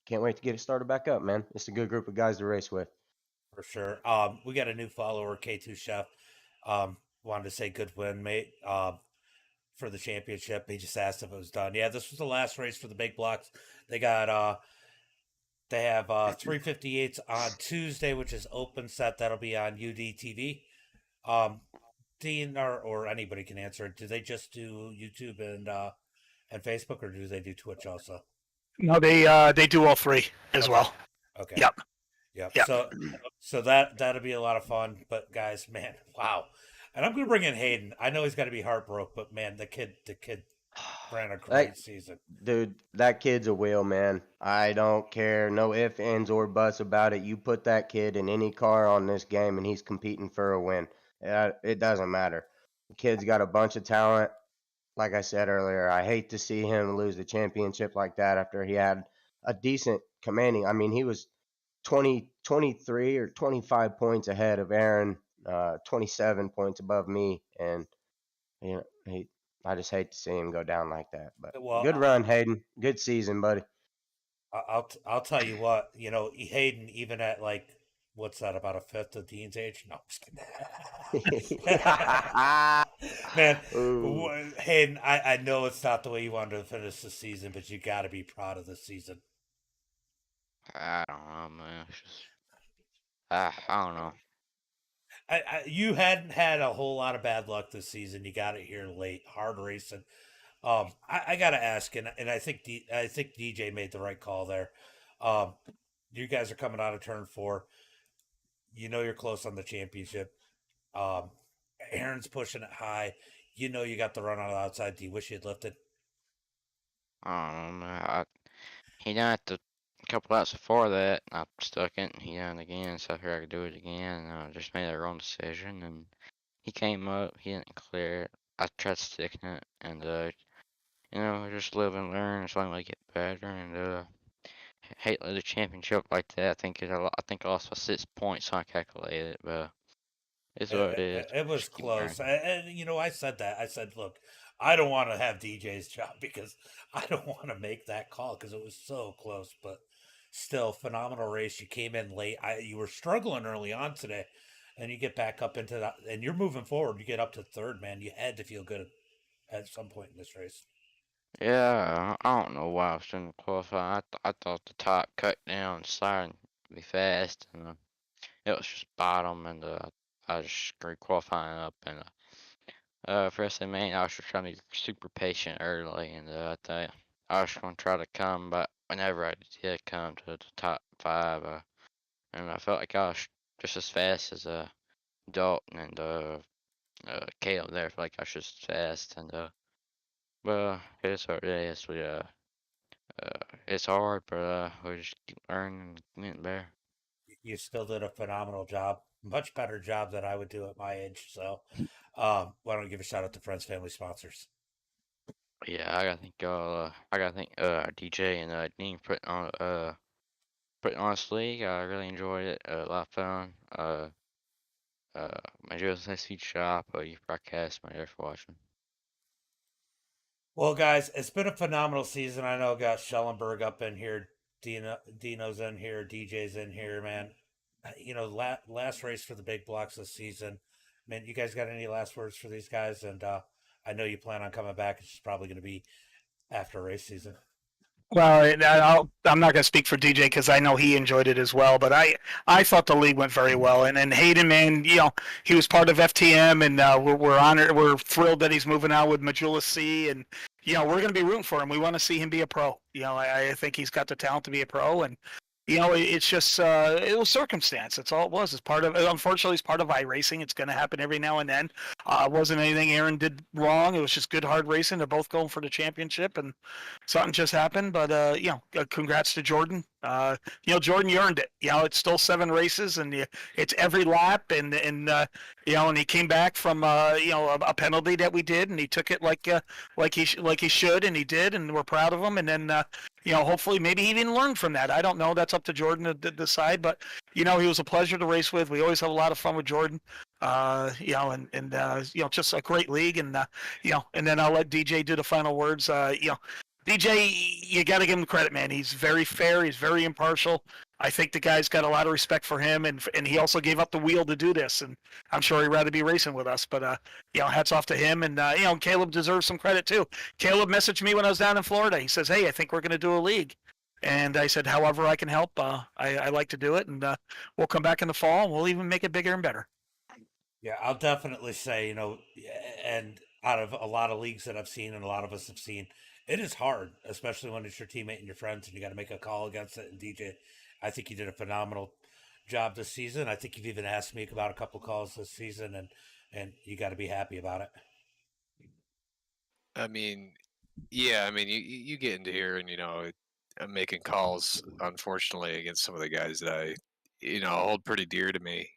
can't wait to get it started back up, man. It's a good group of guys to race with. For sure. We got a new follower, K2 Chef. Wanted to say good win, mate. For the championship. He just asked if it was done. Yeah, this was the last race for the big blocks. They got they have 358s on Tuesday, which is open set. That'll be on MDiTV. Dean or anybody can answer it. Do they just do YouTube and Facebook, or do they do Twitch also? No, they do all three as Okay. well. Okay. Yep. Yep. Yep. So that'll be a lot of fun. But guys, man, wow. And I'm gonna bring in Hayden. I know he's got to be heartbroken, but man, the kid ran a great season. Dude, that kid's a wheel, man. I don't care. No ifs, ands, or buts about it. You put that kid in any car on this game and he's competing for a win. It doesn't matter. The kid's got a bunch of talent. Like I said earlier, I hate to see him lose the championship like that after he had a decent commanding. I mean, he was 23 or 25 points ahead of Aaron, 27 points above me. And, I just hate to see him go down like that. But Well, good run, Hayden. Good season, buddy. I'll tell you what. Hayden, even at like what's that, about a fifth of Dean's age? No, I'm just kidding. Man, Ooh. Hayden, I know it's not the way you wanted to finish the season, but you got to be proud of the season. I don't know, man. It's just, I don't know. You hadn't had a whole lot of bad luck this season. You got it here late, hard racing. I got to ask, and I think DJ made the right call there. You guys are coming out of turn 4. You're close on the championship. Aaron's pushing it high. You got the run on the outside. Do you wish you'd lifted? I don't know, man. He done it a couple laps before that. I stuck it, and he done it again, so I figured I could do it again. And I just made the wrong decision, and he came up. He didn't clear it. I tried sticking it, and just live and learn. It's only get better, and hate the championship like that. I think I think I lost by 6 points, so I calculated it, but it's what it is. It was Just keep close. learning. I said that. I said, look, I don't want to have DJ's job because I don't want to make that call because it was so close. But still, phenomenal race. You came in late. You were struggling early on today, and you get back up into that, and you're moving forward. You get up to third, man. You had to feel good at some point in this race. Yeah, I don't know why I was in the qualifying. I thought the top cut down sliding be fast, and it was just bottom, and I just screwed qualifying up, and first thing, man, I was just trying to be super patient early, and I thought I was gonna try to come, but whenever I did come to the top 5, and I felt like I was just as fast as Dalton and Caleb there. I felt like I was just fast, and well, it's what it is. It's hard, but we just keep learning and getting better. You still did a phenomenal job, much better job than I would do at my age. So, why don't you give a shout out to friends, family, sponsors? Yeah, I gotta thank DJ and Dean for putting on this league. I really enjoyed it. A lot of fun. My Joe's nice feed shop. You broadcast my there for watching. Well, guys, it's been a phenomenal season. I know I got Schellenberg up in here, Dino's in here, DJ's in here, man. Last race for the big blocks this season. Man, you guys got any last words for these guys? And I know you plan on coming back. It's probably going to be after race season. Well, I'm not going to speak for DJ because I know he enjoyed it as well. But I thought the league went very well. And Hayden, man, he was part of FTM, and we're honored. We're thrilled that he's moving out with Majula C. And we're going to be rooting for him. We want to see him be a pro. I think he's got the talent to be a pro, and it's just it was circumstance. That's all it was. Unfortunately, it's part of iRacing. It's going to happen every now and then. It wasn't anything Aaron did wrong. It was just good hard racing. They're both going for the championship, and something just happened. But congrats to Jordan. Jordan, you earned it. It's still 7 races, and it's every lap, and and he came back from a penalty that we did, and he took it like he should, and he did, and we're proud of him. And then hopefully maybe he even learned from that. I don't know. That's up to Jordan to decide. But he was a pleasure to race with. We always have a lot of fun with Jordan. Just a great league, and and then I'll let DJ do the final words. DJ, you got to give him credit, man. He's very fair. He's very impartial. I think the guy's got a lot of respect for him, and he also gave up the wheel to do this, and I'm sure he'd rather be racing with us. But hats off to him, and Caleb deserves some credit too. Caleb messaged me when I was down in Florida. He says, "Hey, I think we're going to do a league," and I said, "However I can help, I like to do it, and we'll come back in the fall, and we'll even make it bigger and better." Yeah, I'll definitely say, and out of a lot of leagues that I've seen and a lot of us have seen, it is hard, especially when it's your teammate and your friends and you got to make a call against it. And DJ, I think you did a phenomenal job this season. I think you've even asked me about a couple calls this season, and you got to be happy about it. I mean, yeah, I mean, you get into here and, I'm making calls, unfortunately, against some of the guys that hold pretty dear to me.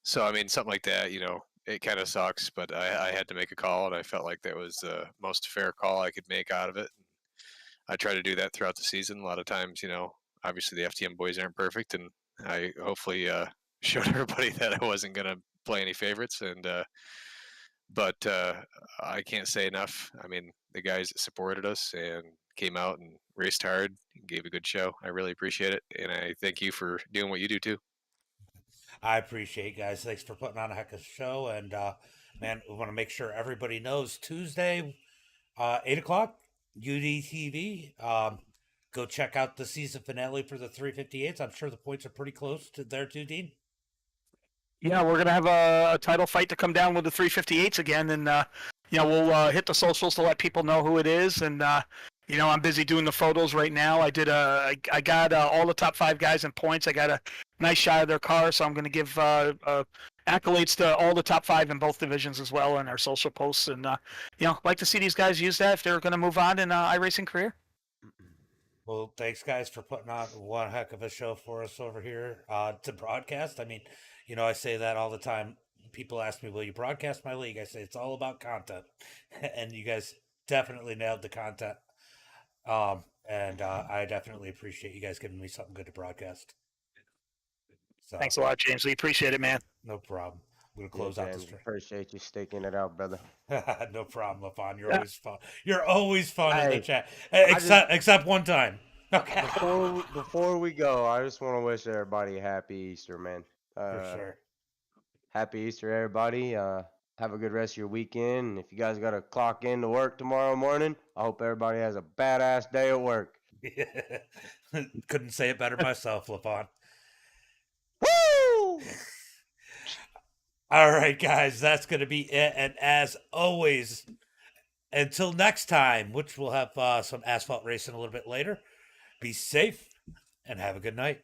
So, I mean, something like that, it kind of sucks, but I had to make a call, and I felt like that was the most fair call I could make out of it. I try to do that throughout the season. A lot of times, obviously the FTM boys aren't perfect, and I hopefully showed everybody that I wasn't going to play any favorites. But I can't say enough. I mean, the guys that supported us and came out and raced hard and gave a good show. I really appreciate it, and I thank you for doing what you do too. I appreciate it, guys. Thanks for putting on a heck of a show. And, man, we want to make sure everybody knows Tuesday, 8 o'clock, UDTV. Go check out the season finale for the 358s. I'm sure the points are pretty close to there too, Dean. Yeah, we're gonna have a title fight to come down with the 358s again, and we'll hit the socials to let people know who it is. And I'm busy doing the photos right now. I got all the top 5 guys in points. I got a nice shot of their car, so I'm gonna give accolades to all the top 5 in both divisions as well in our social posts. And like to see these guys use that if they're gonna move on in iRacing career. Well, thanks, guys, for putting on one heck of a show for us over here to broadcast. I mean, I say that all the time. People ask me, will you broadcast my league? I say it's all about content. And you guys definitely nailed the content. And I definitely appreciate you guys giving me something good to broadcast. So, Thanks a lot, James. We appreciate it, man. no problem. I'm going to close out the stream. Appreciate you sticking it out, brother. No problem, Lafon. You're always fun. You're always fun in the Hey, chat. just- Except one time. Okay. Before we go, I just want to wish everybody a happy Easter, man. For sure. Happy Easter, everybody. Have a good rest of your weekend. And if you guys got to clock in to work tomorrow morning, I hope everybody has a badass day at work. Couldn't say it better myself, Lafon. Woo! All right, guys, that's going to be it. And as always, until next time, which we'll have some asphalt racing a little bit later, be safe and have a good night.